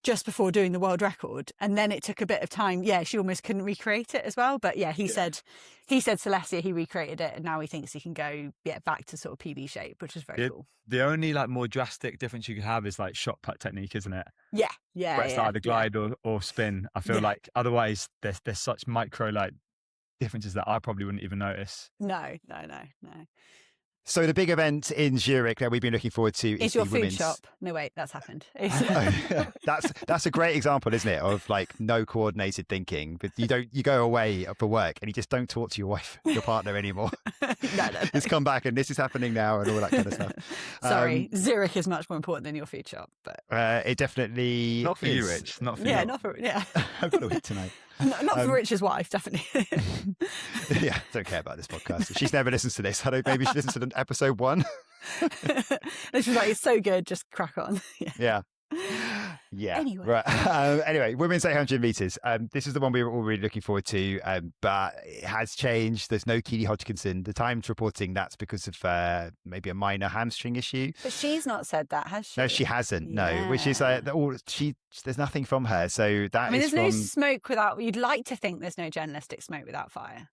just before doing the world record, and then it took a bit of time. She almost couldn't recreate it as well. But he said Silesia, he recreated it, and now he thinks he can go back to sort of PB shape, which is very cool. The only like more drastic difference you could have is like shot put technique, isn't it? Yeah. Where it's either glide or spin. I feel like otherwise there's such micro like differences that I probably wouldn't even notice. No. So the big event in Zurich that we've been looking forward to is your the food women's shop. No, wait, that's happened. That's a great example, isn't it, of like no coordinated thinking. But you go away for work and you just don't talk to your wife, your partner anymore. No. It's come back and this is happening now and all that kind of stuff. Sorry, Zurich is much more important than your food shop, but it definitely not for is. you, Rich. Not for you. Not for I've got a week tonight. Not for Rich's wife, definitely. Yeah, don't care about this podcast. She's never listens to this. Maybe she listens to episode 1. And she's like, it's so good, just crack on. Yeah. Yeah. Anyway. Right. Anyway, women's 800 meters. This is the one we were all really looking forward to, but it has changed. There's no Keely Hodgkinson. The Times reporting that's because of maybe a minor hamstring issue. But she's not said that, has she? No, she hasn't. No, which is there's nothing from her. So that I mean, is there's no smoke without. You'd like to think there's no journalistic smoke without fire.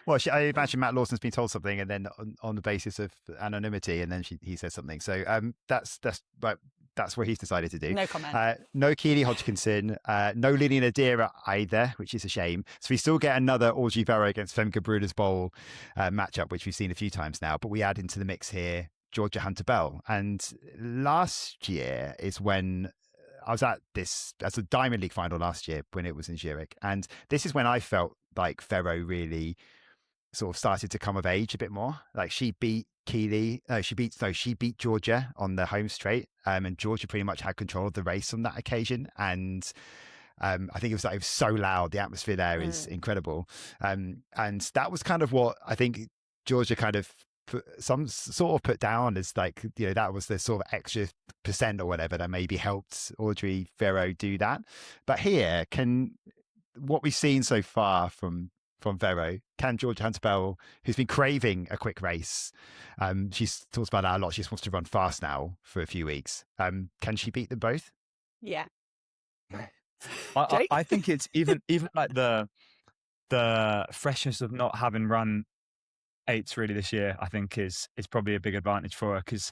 Well, I imagine Matt Lawson's been told something, and then on the basis of anonymity, and then he says something. So that's what he's decided to do. No comment. No Keely Hodgkinson, no Lilian Adira either, which is a shame. So we still get another Audrey Werro against Femke Broeders-Bol matchup, which we've seen a few times now. But we add into the mix here Georgia Hunter-Bell. And last year is when I was at this as a Diamond League final last year when it was in Zurich. And this is when I felt like Werro really sort of started to come of age a bit more. Like she beat she beat Georgia on the home straight, and Georgia pretty much had control of the race on that occasion. And I think it was so loud. The atmosphere there is incredible, and that was kind of what I think Georgia kind of put down as like, that was the sort of extra percent or whatever that maybe helped Audrey Werro do that. But here, what we've seen so far from Werro, can Georgia Hunter-Bell, who's been craving a quick race, she's talked about that a lot, she just wants to run fast now for a few weeks, can she beat them both? Yeah. I think it's even like the freshness of not having run 8s really this year, I think is probably a big advantage for her, because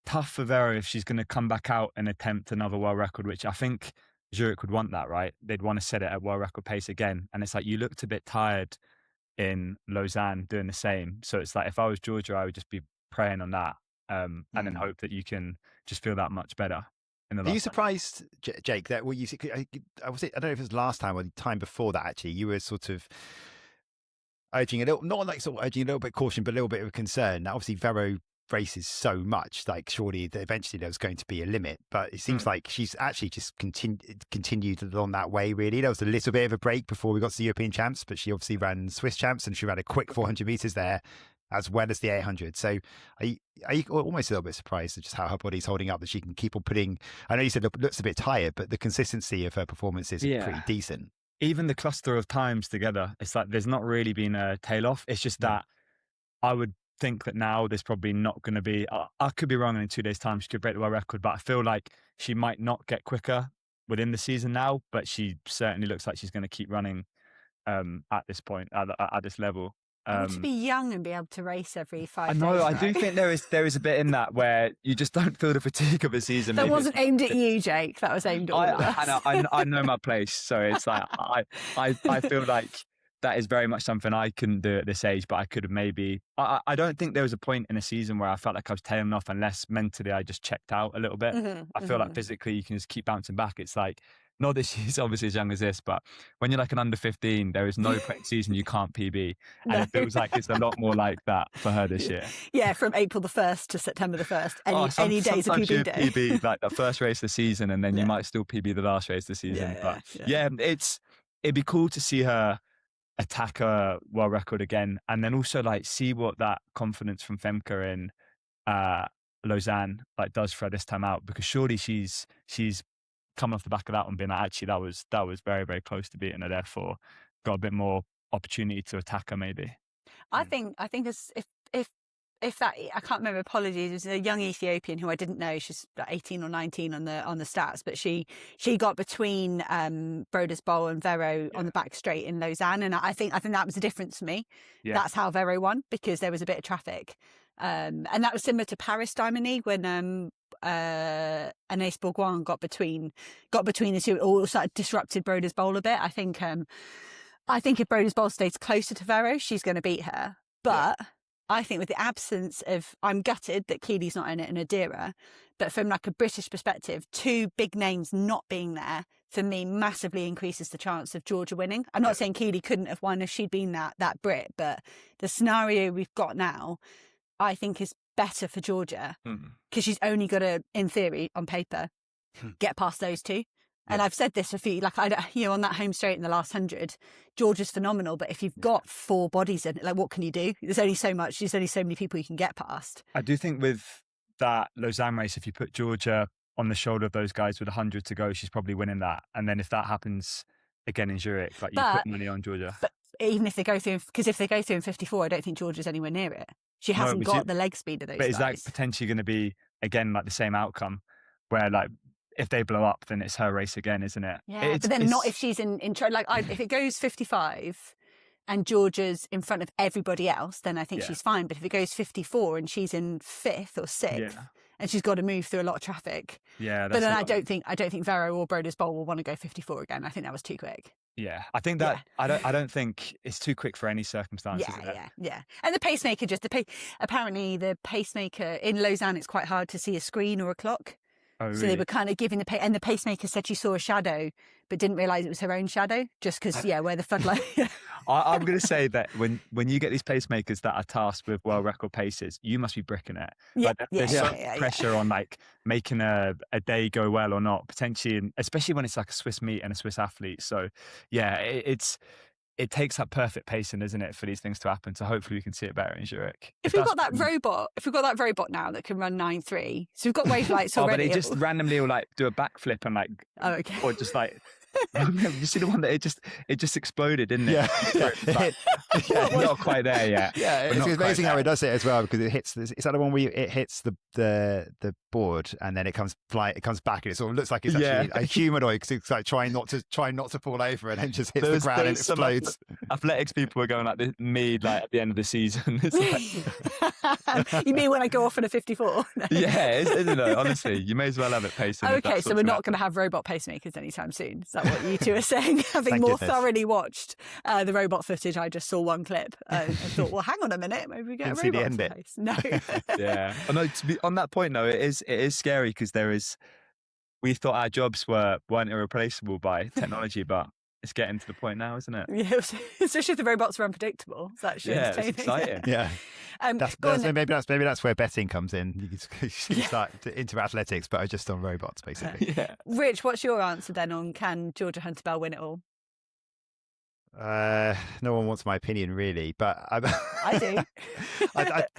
tough for Werro if she's going to come back out and attempt another world record, which I think Zurich would want that, right? They'd want to set it at world record pace again. And it's like, you looked a bit tired in Lausanne doing the same. So it's like, if I was Georgia, I would just be praying on that, and then hope that you can just feel that much better. Are you surprised, Jake, that I don't know if it was last time or the time before that, actually, you were sort of urging a little, not like sort of urging a little bit of caution, but a little bit of concern. Now, obviously, Werro races so much, like surely eventually there was going to be a limit, but it seems like she's actually just continued on that way, really. There was a little bit of a break before we got to the European champs, but she obviously ran Swiss champs and she ran a quick 400 meters there as well as the 800. So are you almost a little bit surprised at just how her body's holding up, that she can keep on putting, I know you said it looks a bit tired, but the consistency of her performances is pretty decent. Even the cluster of times together, it's like there's not really been a tail off. It's just that I would think that now there's probably not going to be, I could be wrong, and in 2 days time she could break the world record, but I feel like she might not get quicker within the season now, but she certainly looks like she's going to keep running at this point, at this level. To be young and be able to race every 5 days. I know, right? I do think there is a bit in that where you just don't feel the fatigue of a season. That wasn't aimed at you, Jake. That was aimed at all of us. I know my place, so it's like I feel like that is very much something I couldn't do at this age, but I could have maybe. I don't think there was a point in a season where I felt like I was tailing off, unless mentally I just checked out a little bit. I feel like physically you can just keep bouncing back. It's like, not that she's obviously as young as this, but when you're like an under 15, there is no season you can't PB. And it feels like it's a lot more like that for her this year. Yeah, from April the 1st to September the 1st. Any day's a PB day. PB like the first race of the season, and then you might still PB the last race of the season. It'd be cool to see her attack a world record again, and then also like see what that confidence from Femke in Lausanne like does for her this time out, because surely she's coming off the back of that one being like, actually that was very, very close to beating her, therefore got a bit more opportunity to attack her maybe. I think as if that, I can't remember, apologies, it was a young Ethiopian who I didn't know, she's like 18 or 19 on the stats, but she got between Broeders-Bol and Werro on the back straight in Lausanne, and I think that was the difference for me. That's how Werro won, because there was a bit of traffic, and that was similar to Paris Diamond League when Anaïs Bourgoin got between the two, all sort of disrupted Broeders-Bol a bit. I think if Broeders-Bol stays closer to Werro, she's going to beat her, but I think with the absence of, I'm gutted that Keely's not in it and Adira, but from like a British perspective, two big names not being there, for me, massively increases the chance of Georgia winning. I'm not saying Keely couldn't have won if she'd been that Brit, but the scenario we've got now, I think is better for Georgia, because she's only got to, in theory, on paper, get past those two. And I've said this a few, like, on that home straight in the last 100, Georgia's phenomenal. But if you've got four bodies in it, like, what can you do? There's only so many people you can get past. I do think with that Lausanne race, if you put Georgia on the shoulder of those guys with 100 to go, she's probably winning that. And then if that happens again in Zurich, like you put money on Georgia. But even if they go through, because if they go through in 54, I don't think Georgia's anywhere near it. She hasn't got the leg speed of those guys. But is that potentially going to be, again, like the same outcome where like if they blow up, then it's her race again, isn't it? Yeah, but then not if she's in like if it goes 55 and Georgia's in front of everybody else, then I think she's fine. But if it goes 54 and she's in 5th or 6th and she's got to move through a lot of traffic. Yeah. But then I don't think Werro or Broeders-Bol will want to go 54 again. I think that was too quick. Yeah, I think that I don't think it's too quick for any circumstances. Yeah. And the pacemaker apparently the pacemaker in Lausanne, it's quite hard to see a screen or a clock. Oh, really? So they were kind of giving and the pacemaker said she saw a shadow, but didn't realise it was her own shadow, just because, where the floodlight. I'm going to say that when you get these pacemakers that are tasked with world record paces, you must be bricking it. There's so much pressure on like making a day go well or not, potentially, and especially when it's like a Swiss meet and a Swiss athlete. So it takes that perfect pacing, isn't it, for these things to happen? So hopefully we can see it better in Zurich. If we've got that robot now that can run 9.3, so we've got wave lights already. But it just randomly will like do a backflip and like, or just like, you see the one that it just exploded, didn't it? Yeah. Not quite there yet. Yeah, it's amazing how it does it as well, because it hits. Is that the one where it hits the board and then it comes back and it sort of looks like it's actually a humanoid, because it's like trying not to fall over and then just hits the ground and explodes. Athletics people were going like this, me like at the end of the season. You mean when I go off in a 54? Yeah, isn't it? Honestly, you may as well have it pacing. Okay, so we're not going to have robot pacemakers anytime soon. Is that what you two are saying? Having more thoroughly watched the robot footage, I just saw one clip and thought, well, hang on a minute, maybe we get a robot to pace. No. Yeah. No, to be on that point though, it is scary, because we thought our jobs weren't irreplaceable by technology, but it's getting to the point now, isn't it? Yeah, especially if the robots are unpredictable. It's actually entertaining. It's exciting. Yeah. Maybe that's where betting comes in. You start into athletics, but just on robots, basically. Rich, what's your answer then on can Georgia Hunter-Bell win it all? No one wants my opinion, really, but I do.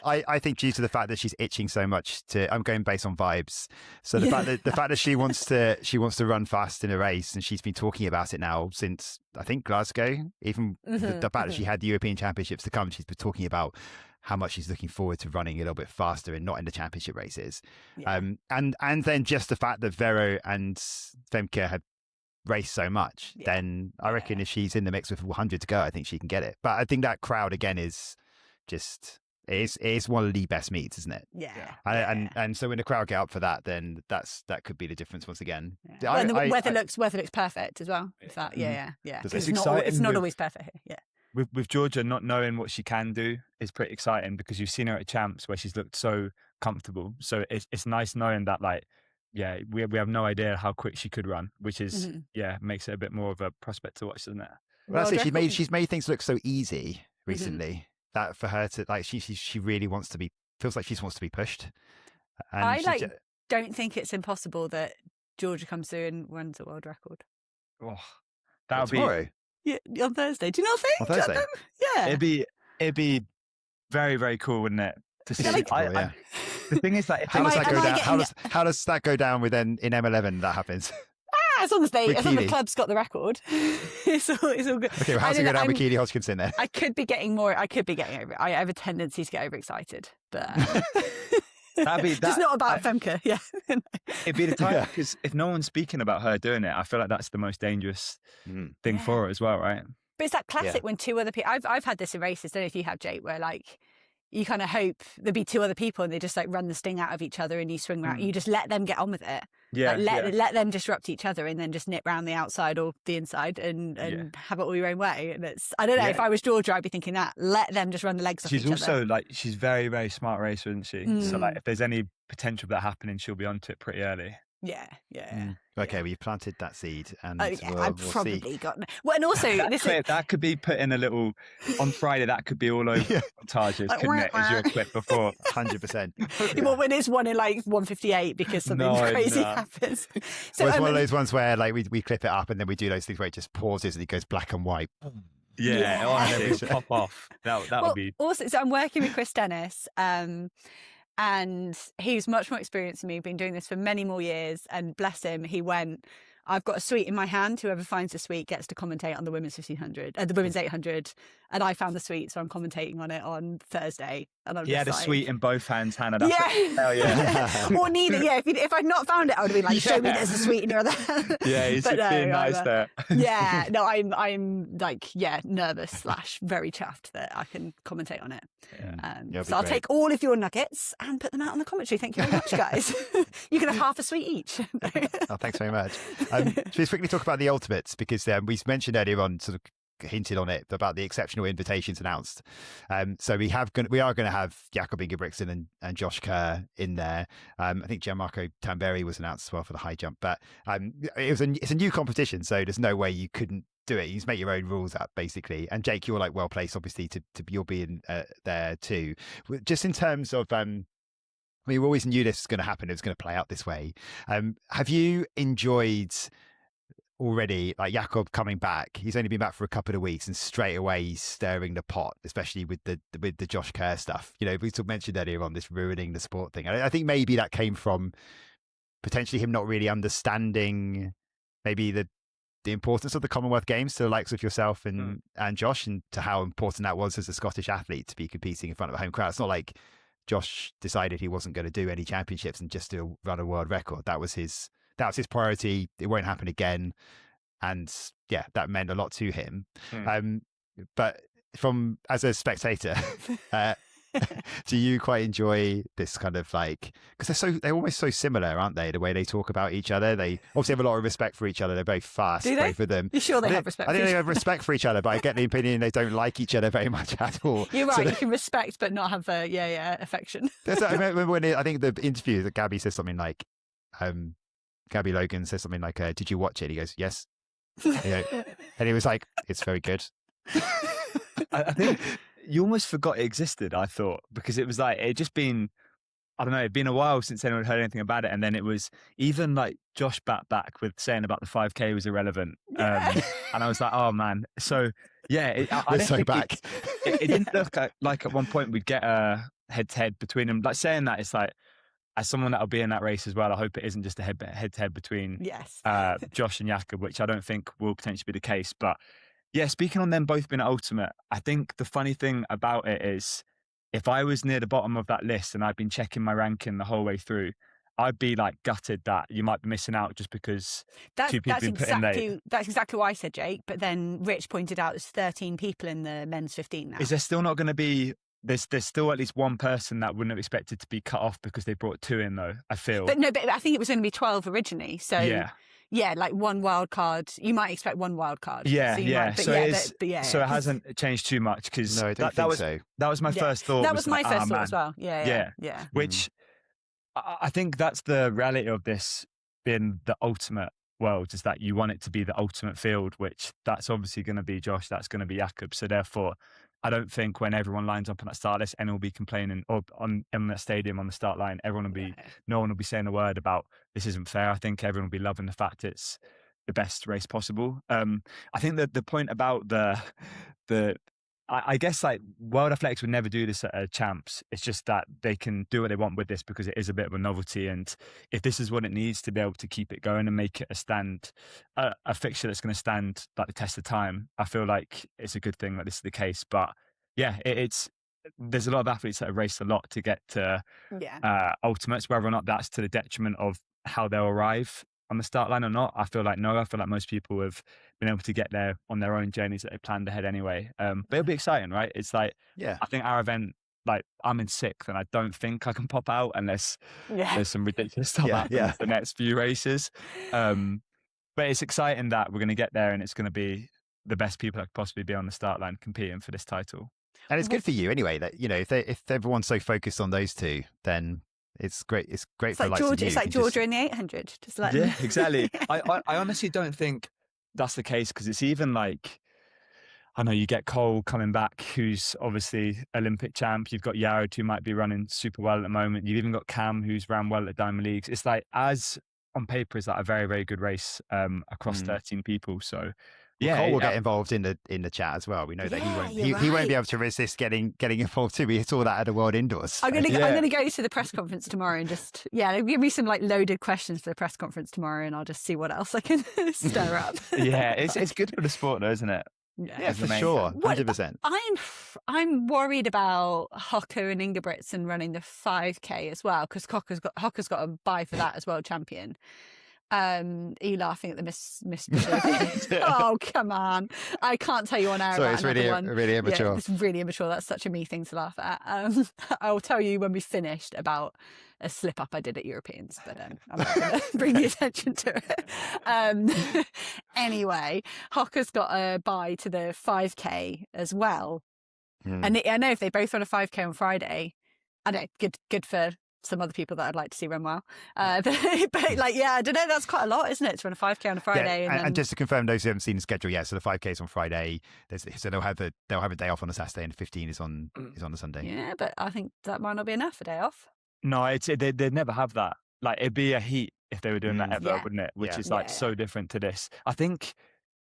I think due to the fact that she's itching so much I'm going based on vibes. So the fact that she wants to run fast in a race, and she's been talking about it now since I think Glasgow. Even the fact that she had the European Championships to come, she's been talking about how much she's looking forward to running a little bit faster and not in the championship races. And then just the fact that Werro and Femke had race so much, then I reckon if she's in the mix with 100 to go, I think she can get it. But I think that crowd again is just it's one of the best meets, isn't it? And so when the crowd get up for that, then that could be the difference once again. The weather looks perfect as well. If that, it's not always perfect here. With Georgia not knowing what she can do is pretty exciting, because you've seen her at champs where she's looked so comfortable. So it's nice knowing that we have no idea how quick she could run, which is makes it a bit more of a prospect to watch, doesn't it? Well, that's it. She's made things look so easy recently that for her to she really wants to be, feels like she wants to be pushed. And I don't think it's impossible that Georgia comes through and runs a world record. Oh, that would be tomorrow. Yeah, on Thursday. Do you not think? On Thursday. Yeah. It'd be very, very cool, wouldn't it? To see. The thing is, how does that go down with in M11 that happens? As long as the club's got the record, it's all good. Okay, well, how's it go down with Keely Hodgkinson then? I could be getting over. I have a tendency to get overexcited, but it's not about Femke. Yeah, it'd be the time, because if no one's speaking about her doing it, I feel like that's the most dangerous thing for her as well, right? But it's that classic when two other people. I've had this in races. Don't know if you have, Jake, where you kind of hope there'll be two other people and they just run the sting out of each other, and you swing around. You just let them get on with it. Let them disrupt each other, and then just nip round the outside or the inside and have it all your own way. And I don't know, if I was Georgia, I'd be thinking that. Let them just run the legs off each other. She's also she's very, very smart racer, isn't she? So if there's any potential of that happening, she'll be onto it pretty early. Okay, well, you've planted that seed, and I've probably got. Well, and also that could be put in a little on Friday. That could be all over montages, couldn't it? As your clip before, 100%. Well, when it's one in 1:58 because something crazy happens. So it's one of those ones where we clip it up and then we do those things where it just pauses and it goes black and white. Yeah. And then we pop off. That would be. Also, so I'm working with Chris Dennis. And he's much more experienced than me, been doing this for many more years. And bless him, he went, I've got a suite in my hand. Whoever finds the suite gets to commentate on the women's 1500, the women's 800. And I found the suite, so I'm commentating on it on Thursday. And He had a suite in both hands, Hannah. That's hell yeah. Or neither. Yeah, if I'd not found it, I would have been like, show me there's a suite in your other hand. Yeah, he's being nice there. Yeah, no, I'm like, nervous / very chuffed that I can commentate on it. Yeah. So I'll take all of your nuggets and put them out on the commentary. Thank you very much, guys. You can have half a suite each. Oh, thanks very much. Should we quickly talk about the ultimates, because we mentioned earlier on, sort of hinted on it, about the exceptional invitations announced. So we are going to have Jakob Ingebrigtsen and Josh Kerr in there. I think Gianmarco Tamberi was announced as well for the high jump, but it's a new competition, so there's no way you couldn't do it. You just make your own rules up, basically. And Jake, you're like well placed, obviously, to you'll be in there too. Just in terms of we always knew this was going to happen. It was going to play out this way. Have you enjoyed already, like, Jakob coming back? He's only been back for a couple of weeks, and straight away he's stirring the pot, especially with the Josh Kerr stuff. We sort of mentioned earlier on this ruining the sport thing. I think maybe that came from potentially him not really understanding maybe the importance of the Commonwealth Games to the likes of yourself and Josh, and to how important that was as a Scottish athlete to be competing in front of a home crowd. It's not like Josh decided he wasn't going to do any championships and just to run a world record. That was his priority. It won't happen again. And yeah, that meant a lot to him. But as a spectator, do you quite enjoy this kind of, like, because they're almost so similar, aren't they? The way they talk about each other. They obviously have a lot of respect for each other. They're very fast, both of them. You're sure they have respect? I think they have respect for each other, but I get the opinion they don't like each other very much at all. You're right. You can respect but not have affection. I remember when I think the interview that Gabby says something like, Gabby Logan says something like, "Did you watch it?" He goes, "Yes." And he was like, "It's very good." I think you almost forgot it existed, I thought, because it was like, it'd been a while since anyone heard anything about it. And then it was even like Josh back with saying about the 5K was irrelevant. And I was like, oh man. So yeah, I so back. It didn't look like at one point we'd get a head-to-head between them. Like, saying that, it's like, as someone that'll be in that race as well, I hope it isn't just a head-to-head between Josh and Jakob, which I don't think will potentially be the case. But yeah, speaking on them both being at ultimate, I think the funny thing about it is, if I was near the bottom of that list and I'd been checking my ranking the whole way through, I'd be like gutted that you might be missing out just because two people have been put in late. That's exactly what I said, Jake. But then Rich pointed out there's 13 people in the men's 15 now. Is there still not going to be... There's still at least one person that wouldn't have expected to be cut off because they brought two in, though, I feel. But I think it was going to be 12 originally. So yeah, like one wild card. You might expect one wild card. Yeah, so so it hasn't changed too much, because no, I don't think so. That was my first thought. That was my first thought as well. Yeah. Which I think that's the reality of this being the ultimate world, is that you want it to be the ultimate field, which that's obviously going to be Josh, that's going to be Jakob. So therefore, I don't think when everyone lines up on that start list, anyone will be complaining, or in that stadium on the start line, no one will be saying a word about this isn't fair. I think everyone will be loving the fact it's the best race possible. I think that the point about I guess, like, World Athletics would never do this at champs. It's just that they can do what they want with this because it is a bit of a novelty. And if this is what it needs to be able to keep it going and make it a fixture that's going to stand like the test of time, I feel like it's a good thing that this is the case. But yeah, there's a lot of athletes that have raced a lot to get to ultimates, whether or not that's to the detriment of how they'll arrive on the start line or not. I feel like most people have been able to get there on their own journeys that they planned ahead anyway. But it'll be exciting, right? It's like, I think our event, like, I'm in 6th and I don't think I can pop out unless there's some ridiculous stuff happening the next few races. But it's exciting that we're going to get there and it's going to be the best people that could possibly be on the start line competing for this title. And it's good for you anyway that, if everyone's so focused on those two, then it's great. It's great for like Georgia. It's like Georgia in the 800. Just like exactly. I honestly don't think that's the case, because it's even like, I know you get Cole coming back, who's obviously Olympic champ. You've got Werro, who might be running super well at the moment. You've even got Cam, who's ran well at Diamond Leagues. It's like, as on paper, is like a very, very good race across 13 people. So Well, Cole will get involved in the chat as well. We know that he won't be able to resist getting involved too. We saw that at the World Indoors. So. I'm gonna go to the press conference tomorrow and just give me some like loaded questions for the press conference tomorrow, and I'll just see what else I can stir up. Yeah, it's good for the sport, though, isn't it? Yeah, for sure, 100%. I'm worried about Hocker and Ingebrigtsen running the 5K as well, because Hocker's got a bye for that as world champion. Are you laughing at the miss? Oh, come on! I can't tell you on air. Sorry, it's really immature. Yeah, it's really immature. That's such a me thing to laugh at. I'll tell you when we finished about a slip up I did at Europeans, but I'm not going to bring the attention to it. Anyway, Hocker's got a bye to the 5K as well, and I know if they both run a 5K on Friday, I know good for some other people that I'd like to see run well. But like, I don't know, that's quite a lot, isn't it, to run a 5K on a Friday? Yeah, and just to confirm those who haven't seen the schedule yet, so the 5K is on Friday. So they'll have a day off on a Saturday, and 15 is on the Sunday. Yeah, but I think that might not be enough, a day off. No, they'd never have that. Like, it'd be a heat if they were doing that ever, wouldn't it? Which is so different to this. I think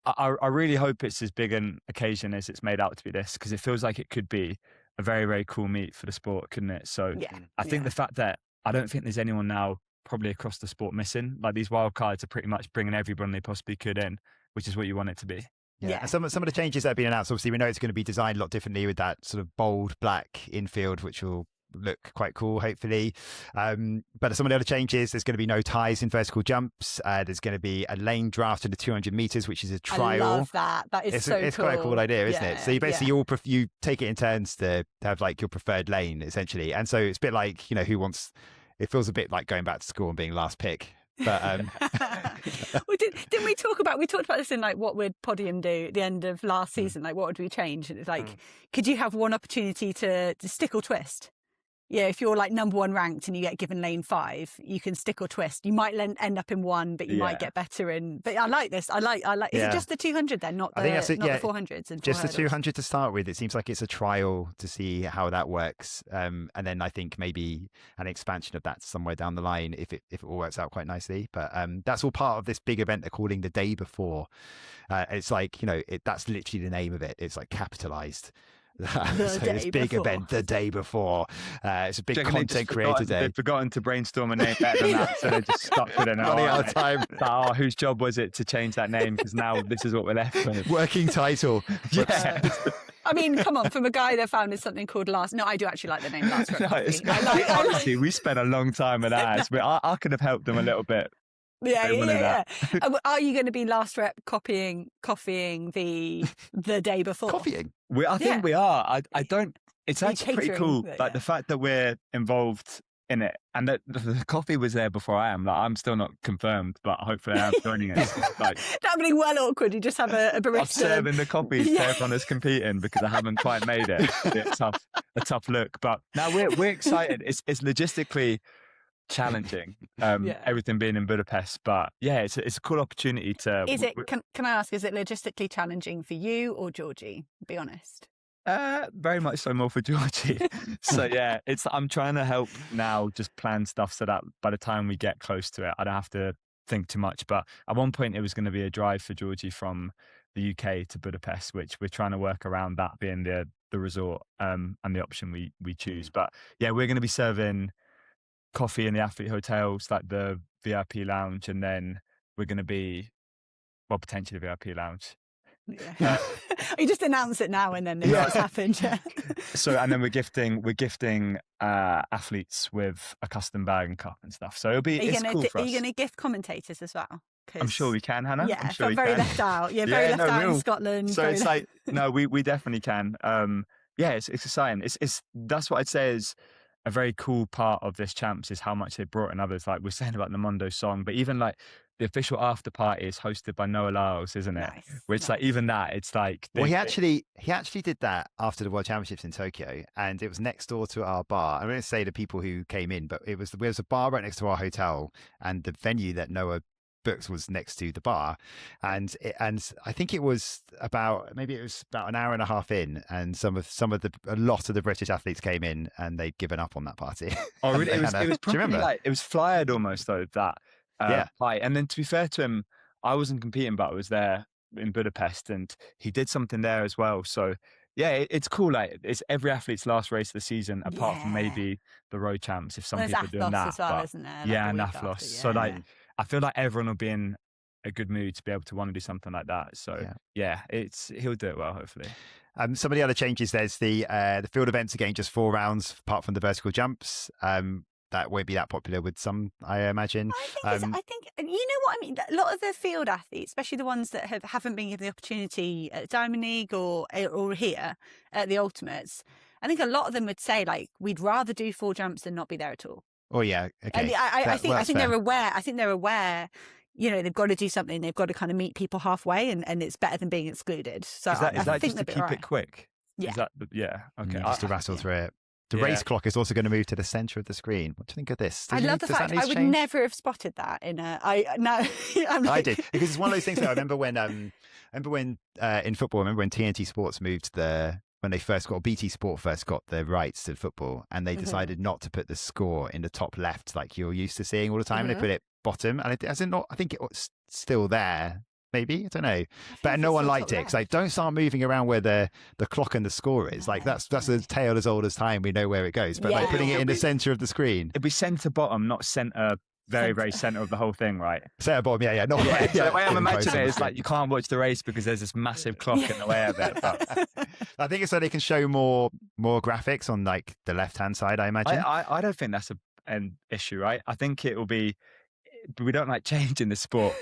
I really hope it's as big an occasion as it's made out to be this, because it feels like it could be a very, very cool meet for the sport, couldn't it? So I think the fact that I don't think there's anyone now probably across the sport missing, like these wild cards are pretty much bringing everyone they possibly could in, which is what you want it to be. Yeah. And some of the changes that have been announced, obviously we know it's going to be designed a lot differently with that sort of bold black infield, which will look quite cool, hopefully. But some of the other changes, there's going to be no ties in vertical jumps. There's going to be a lane draft in the 200 meters, which is a trial. I love that. That is it's cool. Quite a cool idea, isn't it? So you basically you take it in turns to have like your preferred lane, essentially. And so it's a bit like, it feels a bit like going back to school and being last pick. But well, didn't we talked about this in like what would Podium do at the end of last season? Like, what would we change? And it's like, could you have one opportunity to stick or twist? Yeah, if you're like number one ranked and you get given lane 5, you can stick or twist. You might end up in 1, but you might get better in. But I like this. I like. Is it just the 200 then, not the 400s? And just the 200 to start with. It seems like it's a trial to see how that works, and then I think maybe an expansion of that somewhere down the line if it all works out quite nicely. But that's all part of this big event they're calling the day before. It's like that's literally the name of it. It's like capitalized. So this big event the day before. It's a big content creator day. They've forgotten to brainstorm a name better than that, so they just stuck with it. Running out of time. Whose job was it to change that name? Because now this is what we're left with. Working title. Yeah. I mean, come on, from a guy that founded something called Last. No, I do actually like the name Last. Honestly, we spent a long time with that. I could have helped them a little bit. Yeah. Are you going to be Last Rep copying the day before? Copying? I think we are. I don't. It's actually pretty cool. Like the fact that we're involved in it, and that the coffee was there before I am. Like, I'm still not confirmed, but hopefully I am joining it. Like, that'd be well awkward. You just have a barista. I'm serving the coffees to everyone that's competing because I haven't quite made it. It's a tough look, but now we're excited. It's logistically challenging, everything being in Budapest, but it's a cool opportunity to. Is it? Can I ask? Is it logistically challenging for you or Georgie? Be honest. Very much so, more for Georgie. So I'm trying to help now, just plan stuff so that by the time we get close to it, I don't have to think too much. But at one point, it was going to be a drive for Georgie from the UK to Budapest, which we're trying to work around that being the resort and the option we choose. But we're going to be serving coffee in the athlete hotels, like the VIP lounge, and then we're going to be potentially the VIP lounge. You just announce it now and then what's happened. So and then we're gifting athletes with a custom bag and cup and stuff. So it's cool for us. Are you going to gift commentators as well? I'm sure we can, Hannah. Yeah, I'm sure but very left out. Yeah, very left out in Scotland. So it's like we definitely can. It's exciting. It's that's what I'd say is a very cool part of this champs is how much they brought in others. Like we're saying about the Mondo song, but even like the official after party is hosted by Noah Lyles, isn't it? Nice. Which like even that, it's like he actually did that after the World Championships in Tokyo, and it was next door to our bar. I'm going to say the people who came in, but there was a bar right next to our hotel, and the venue that Noah booked was next to the bar, and I think it was about an hour and a half in, and a lot of the British athletes came in, and they'd given up on that party. Oh really? It was do you remember? Like, it was flyered almost though, that party. And then to be fair to him, I wasn't competing, but I was there in Budapest, and he did something there as well. So yeah, it's cool. Like it's every athlete's last race of the season, apart from maybe the road champs, if some people are doing that. As well, isn't there? Yeah, and Athlos. So like, I feel like everyone will be in a good mood to be able to want to do something like that. So yeah, he'll do it well, hopefully. Some of the other changes, there's the field events again, just 4 rounds apart from the vertical jumps. That won't be that popular with some, I imagine. I think you know what I mean. A lot of the field athletes, especially the ones that haven't been given the opportunity at Diamond League or here at the Ultimates, I think a lot of them would say like, we'd rather do 4 jumps than not be there at all. Oh yeah, okay. And I think they're aware. I think they're aware. You know, they've got to do something. They've got to kind of meet people halfway, and it's better than being excluded. So is that I just to keep it quick? Yeah. Is that okay. Just to rattle through it. The race clock is also going to move to the centre of the screen. What do you think of this? I love the fact I would never have spotted that in a. I did, because it's one of those things that I remember when in football. I remember when TNT Sports moved when they first got, BT Sport first got the rights to football, and they decided not to put the score in the top left like you're used to seeing all the time, and they put it bottom. And I think it was still there. Maybe, I don't know, but no one liked it because like, don't start moving around where the clock and the score is. Like that's a tale as old as time. We know where it goes, but like putting it in the centre of the screen. It'd be centre bottom, not centre. Very, very centre of the whole thing, right? Centre bottom, yeah. Not So the way I'm imagining it is like you can't watch the race because there's this massive clock in the way of it. But I think it's so they can show more graphics on like the left-hand side, I imagine. I don't think that's an issue, right? I think it will be. We don't like change in the sport,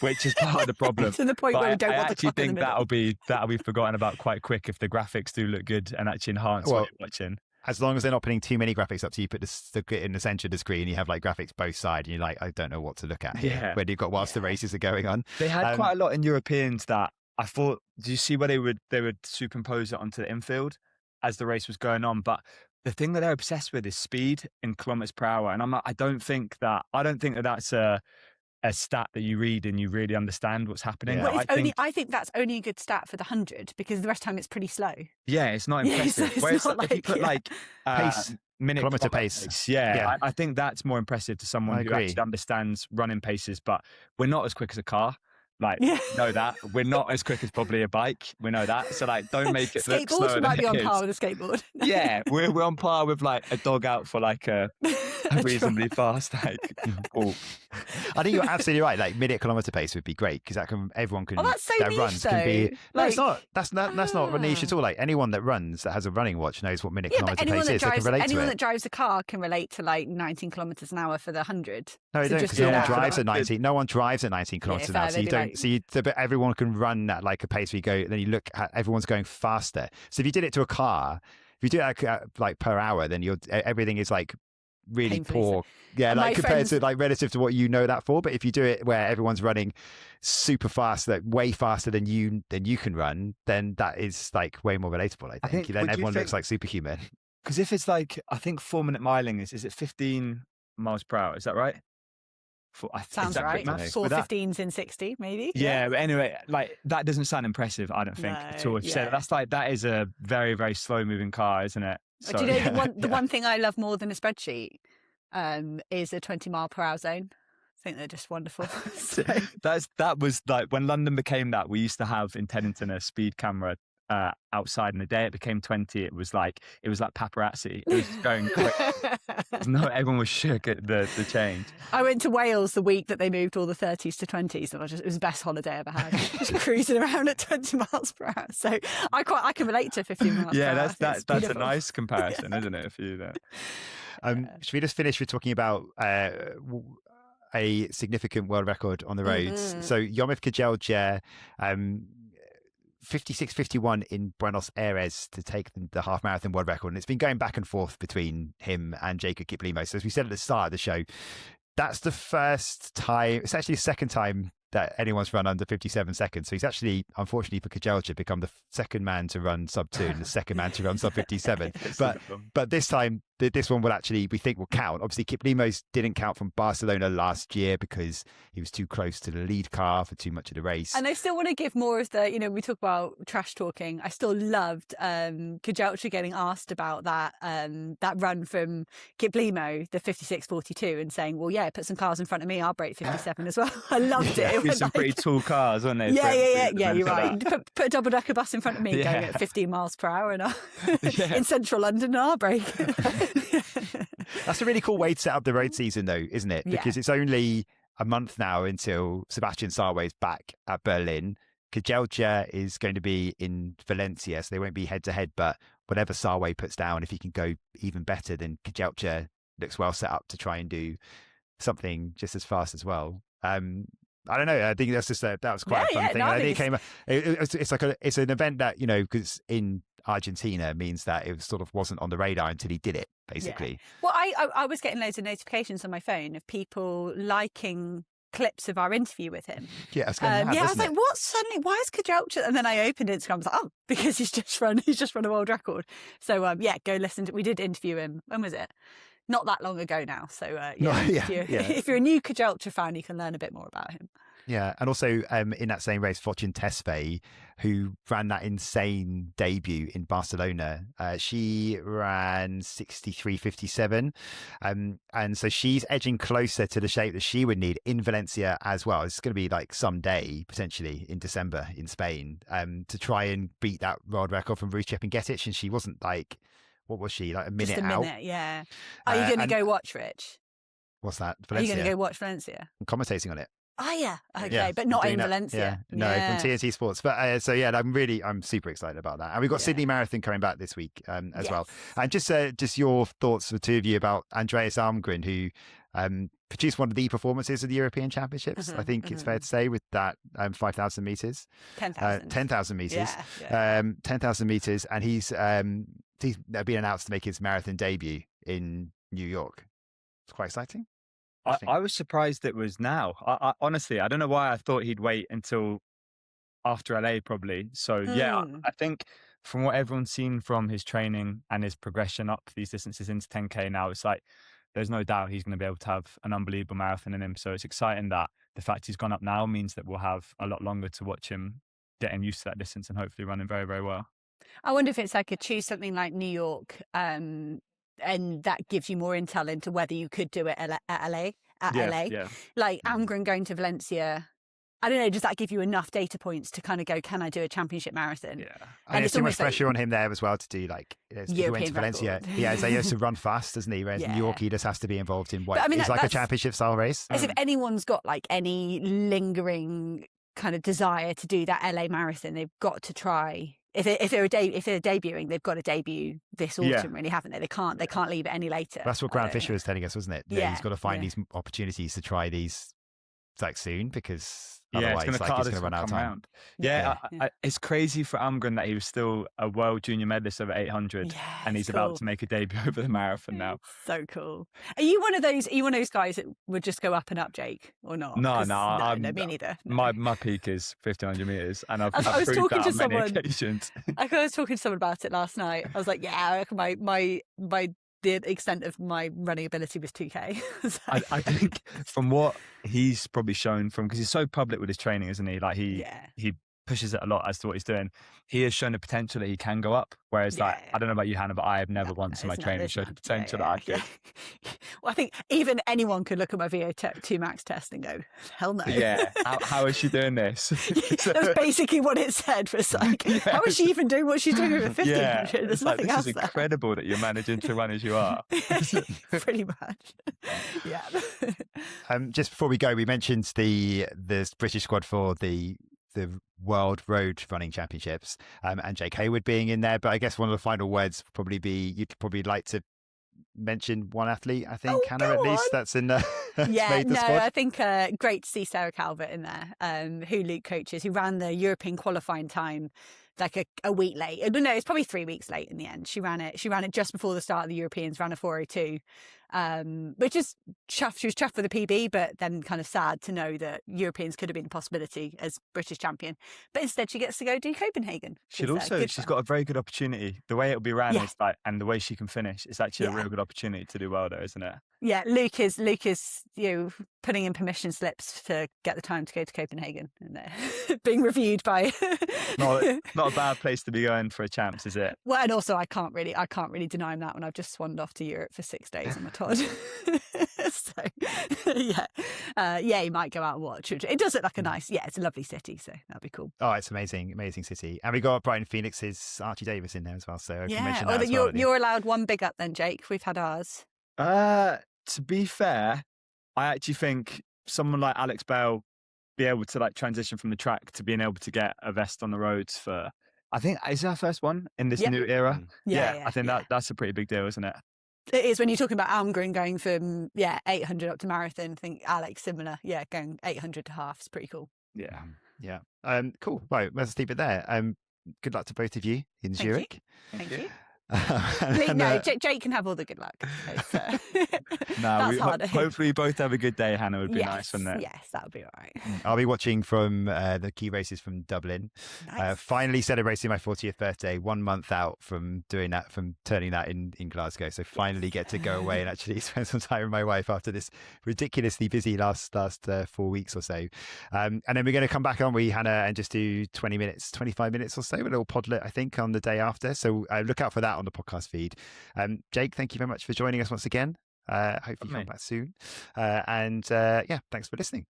which is part of the problem. To the point where we don't want the clock in the middle. I actually think that'll be forgotten about quite quick if the graphics do look good and actually enhance what you're watching. As long as they're not putting too many graphics up, so you put in the centre of the screen, you have like graphics both sides, and you're like, I don't know what to look at here. When you've got whilst the races are going on. They had quite a lot in Europeans that I thought. Do you see where they would superimpose it onto the infield as the race was going on? But the thing that they're obsessed with is speed in kilometers per hour, and I'm like, I don't think that's a stat that you read and you really understand what's happening. Well, I think that's only a good stat for the 100 because the rest of the time it's pretty slow. Yeah, it's not impressive. So it's not if you put pace, kilometre pace. I think that's more impressive to someone who actually understands running paces. But we're not as quick as a car. Like, know that. We're not as quick as probably a bike. We know that. So, like, don't make it look slower than might be on it par is. with a skateboard. Yeah, we're on par with, like, a dog out for, like, a reasonably fast, like, walk. I think you're absolutely right. Like, minute kilometre pace would be great because everyone can. Oh, that's so that niche, runs though. can be. No, Like, it's not. That's not niche at all. Like, anyone that runs that has a running watch knows what minute kilometre pace is. They can relate to it. Anyone that drives a car can relate to like 19 kilometres an hour for the 100. No, they don't, because no one drives at 19. No one drives at 19 kilometres an hour. So you don't. But everyone can run at like a pace where you go. Then you look at everyone's going faster. So if you did it to a car, if you do it like per hour, then everything is like really poor. Yeah, like compared to like relative to what you know that for. But if you do it where everyone's running super fast, like way faster than you can run, then that is like way more relatable. I think then everyone looks like superhuman. Because if it's like, I think 4-minute miling is it 15 miles per hour? Is that right? Sounds right. 4 15s in 60, maybe. Yeah, but anyway, like that doesn't sound impressive, I don't think, at all. If you say that is a very, very slow moving car, isn't it? So, do you know the one thing I love more than a spreadsheet is a 20 mile per hour zone. I think they're just wonderful. So. That was like when London became that, we used to have in Teddington a speed camera outside, and the day it became 20, it was like paparazzi. It was just going quick. Everyone was shook at the change. I went to Wales the week that they moved all the 30s to 20s, and it was the best holiday I ever had. Just cruising around at 20 miles per hour. So I can relate to 15 miles per hour. That's a nice comparison, isn't it? If you should we just finish with talking about a significant world record on the roads? So Yomif Kejelcha 56:51 in Buenos Aires to take the half marathon world record, and it's been going back and forth between him and Jakob Ingebrigtsen. So as we said at the start of the show, that's the first time. It's actually the second time that anyone's run under 57 seconds. So he's actually, unfortunately for Kejelcha, become the second man to run sub 2 and the second man to run sub 57. But this time this one will actually, we think, will count. Obviously, Kip Lemos didn't count from Barcelona last year because he was too close to the lead car for too much of the race. And I still want to give more of the, we talk about trash talking. I still loved Kejelcha getting asked about that run from Kip Lemo, the 56.42, and saying, well, yeah, put some cars in front of me, I'll break 57 as well. I loved it. It some pretty tall cars, weren't they? Yeah, you're right. Put a double-decker bus in front of me going at 15 miles per hour in central London, and I'll break. That's a really cool way to set up the road season, though, isn't it? Because it's only a month now until Sebastian Sarwe's back at Berlin. Kejelcha is going to be in Valencia, so they won't be head-to-head, but whatever Sarwe puts down, if he can go even better, then Kejelcha looks well set up to try and do something just as fast as well. I don't know. I think that's just that was quite a fun thing. No, I think it's an event that, because in Argentina means that it sort of wasn't on the radar until he did it, basically. Yeah. Well, I was getting loads of notifications on my phone of people liking clips of our interview with him. Yeah, it's kind of mad, I was like, what? Suddenly, why is Kejelcha? And then I opened Instagram. I was like, oh, because he's just run a world record. So go listen to. We did interview him. When was it? Not that long ago now. So if you're a new Kejelcha fan, you can learn a bit more about him. Yeah, and also in that same race, Fortune Tesfaye, who ran that insane debut in Barcelona, she ran 63.57, and so she's edging closer to the shape that she would need in Valencia as well. It's going to be like someday, potentially in December in Spain, to try and beat that world record from Ruth Ingebrigtsen, and she wasn't like, what was she, like a minute out? Just a minute, yeah. Are you going to go watch, Rich? What's that? Valencia? Are you going to go watch Valencia? I'm commentating on it. Oh yeah, okay, but not in Valencia. Yeah. No, from TNT Sports. But I'm super excited about that. And we've got Sydney Marathon coming back this week as well. And just your thoughts, the two of you, about Andreas Almgren, who produced one of the performances of the European Championships. I think it's fair to say, with that 5,000 meters, 10,000 meters, 10,000 meters, and he's been announced to make his marathon debut in New York. It's quite exciting. I was surprised it was now. I honestly, I don't know why I thought he'd wait until after LA probably. So I think from what everyone's seen from his training and his progression up these distances into 10K now, it's like there's no doubt he's going to be able to have an unbelievable marathon in him. So it's exciting that the fact he's gone up now means that we'll have a lot longer to watch him getting used to that distance and hopefully running very, very well. I wonder if it's like choose something like New York, and that gives you more intel into whether you could do it at LA. Yeah. Like Almgren going to Valencia, I don't know, does that give you enough data points to kind of go, can I do a championship marathon? Yeah. And it's too much pressure on him there as well to do, like, if he went to Valencia. Yeah, so he has to run fast, doesn't he? Whereas New York, he just has to be involved in what is like a championship style race. As if anyone's got like any lingering kind of desire to do that LA marathon, they've got to try. If they're debuting, they've got to debut this autumn, really, haven't they? They can't leave it any later. That's what Grant Fisher was telling us, wasn't it? Yeah, he's got to find these opportunities to try these like soon, because otherwise he's going to run out of time. It's crazy for Almgren that he was still a world junior medalist over 800, and he's about to make a debut over the marathon now. So cool. Are you one of those guys that would just go up and up, Jake, or not? No, me neither. My peak is 1,500 meters, and I've I was proved talking that to on many someone. occasions. I was talking to someone about it last night. I was like, I reckon the extent of my running ability was 2K. So. I think from what he's probably shown because he's so public with his training, isn't he? Like he pushes it a lot as to what he's doing. He has shown the potential that he can go up. Whereas I don't know about you, Hannah, but I have never once in my training showed the potential that I could. Well, I think even anyone could look at my VO2 max test and go, hell no. Yeah. How is she doing this? That's basically what it said. Was like, how is she even doing what she's doing over 50? Yeah. There's nothing else there. This is incredible that you're managing to run as you are. Pretty much. Yeah. Just before we go, we mentioned the British squad for the World Road Running Championships, and Jake Hayward being in there. But I guess one of the final words would probably be, you'd probably like to mention one athlete, I think, Hannah, at least, that's in the squad. I think great to see Sarah Calvert in there, who Luke coaches, who ran the European qualifying time like a week late. No, it's probably 3 weeks late in the end. She ran it just before the start of the Europeans, ran a 4:02. which is chuffed. She was chuffed for the PB, but then kind of sad to know that Europeans could have been a possibility as British champion. But instead, she gets to go do Copenhagen. She's got a very good opportunity. The way it'll be ran is like, and the way she can finish, it's actually a real good opportunity to do well there, isn't it? Yeah, Luke is putting in permission slips to get the time to go to Copenhagen, and they're being reviewed by. not a bad place to be going for a champs, is it? Well, and also I can't really deny him that when I've just swanned off to Europe for 6 days on my Todd. So he might go out and watch. It does look like it's a lovely city, so that'd be cool. Oh, it's amazing city, and we got Brighton Phoenix's Archie Davis in there as well. So I can mention that as well. You're allowed one big up then, Jake. We've had ours. To be fair, I actually think someone like Alex Bale be able to like transition from the track to being able to get a vest on the roads for, I think, is our first one in this new era. I think that's a pretty big deal, isn't it? It is. When you're talking about Almgren going from 800 up to marathon, I think Alex similar. Yeah, going 800 to half is pretty cool. Yeah. Cool. Right, let's leave it there. Good luck to both of you in Zurich. Thank you. Jake can have all the good luck. Hopefully both have a good day. Hannah, would be nice, wouldn't it? Yes, that would be all right. I'll be watching from the key races from Dublin. Nice. Finally celebrating my 40th birthday, 1 month out from doing that, from turning that in Glasgow. So finally get to go away and actually spend some time with my wife after this ridiculously busy last 4 weeks or so. And then we're going to come back, aren't we, Hannah, and just do 20 minutes, 25 minutes or so, a little podlet, I think, on the day after. So look out for that on the podcast feed. Jake, thank you very much for joining us once again. Hopefully you come back soon. And thanks for listening.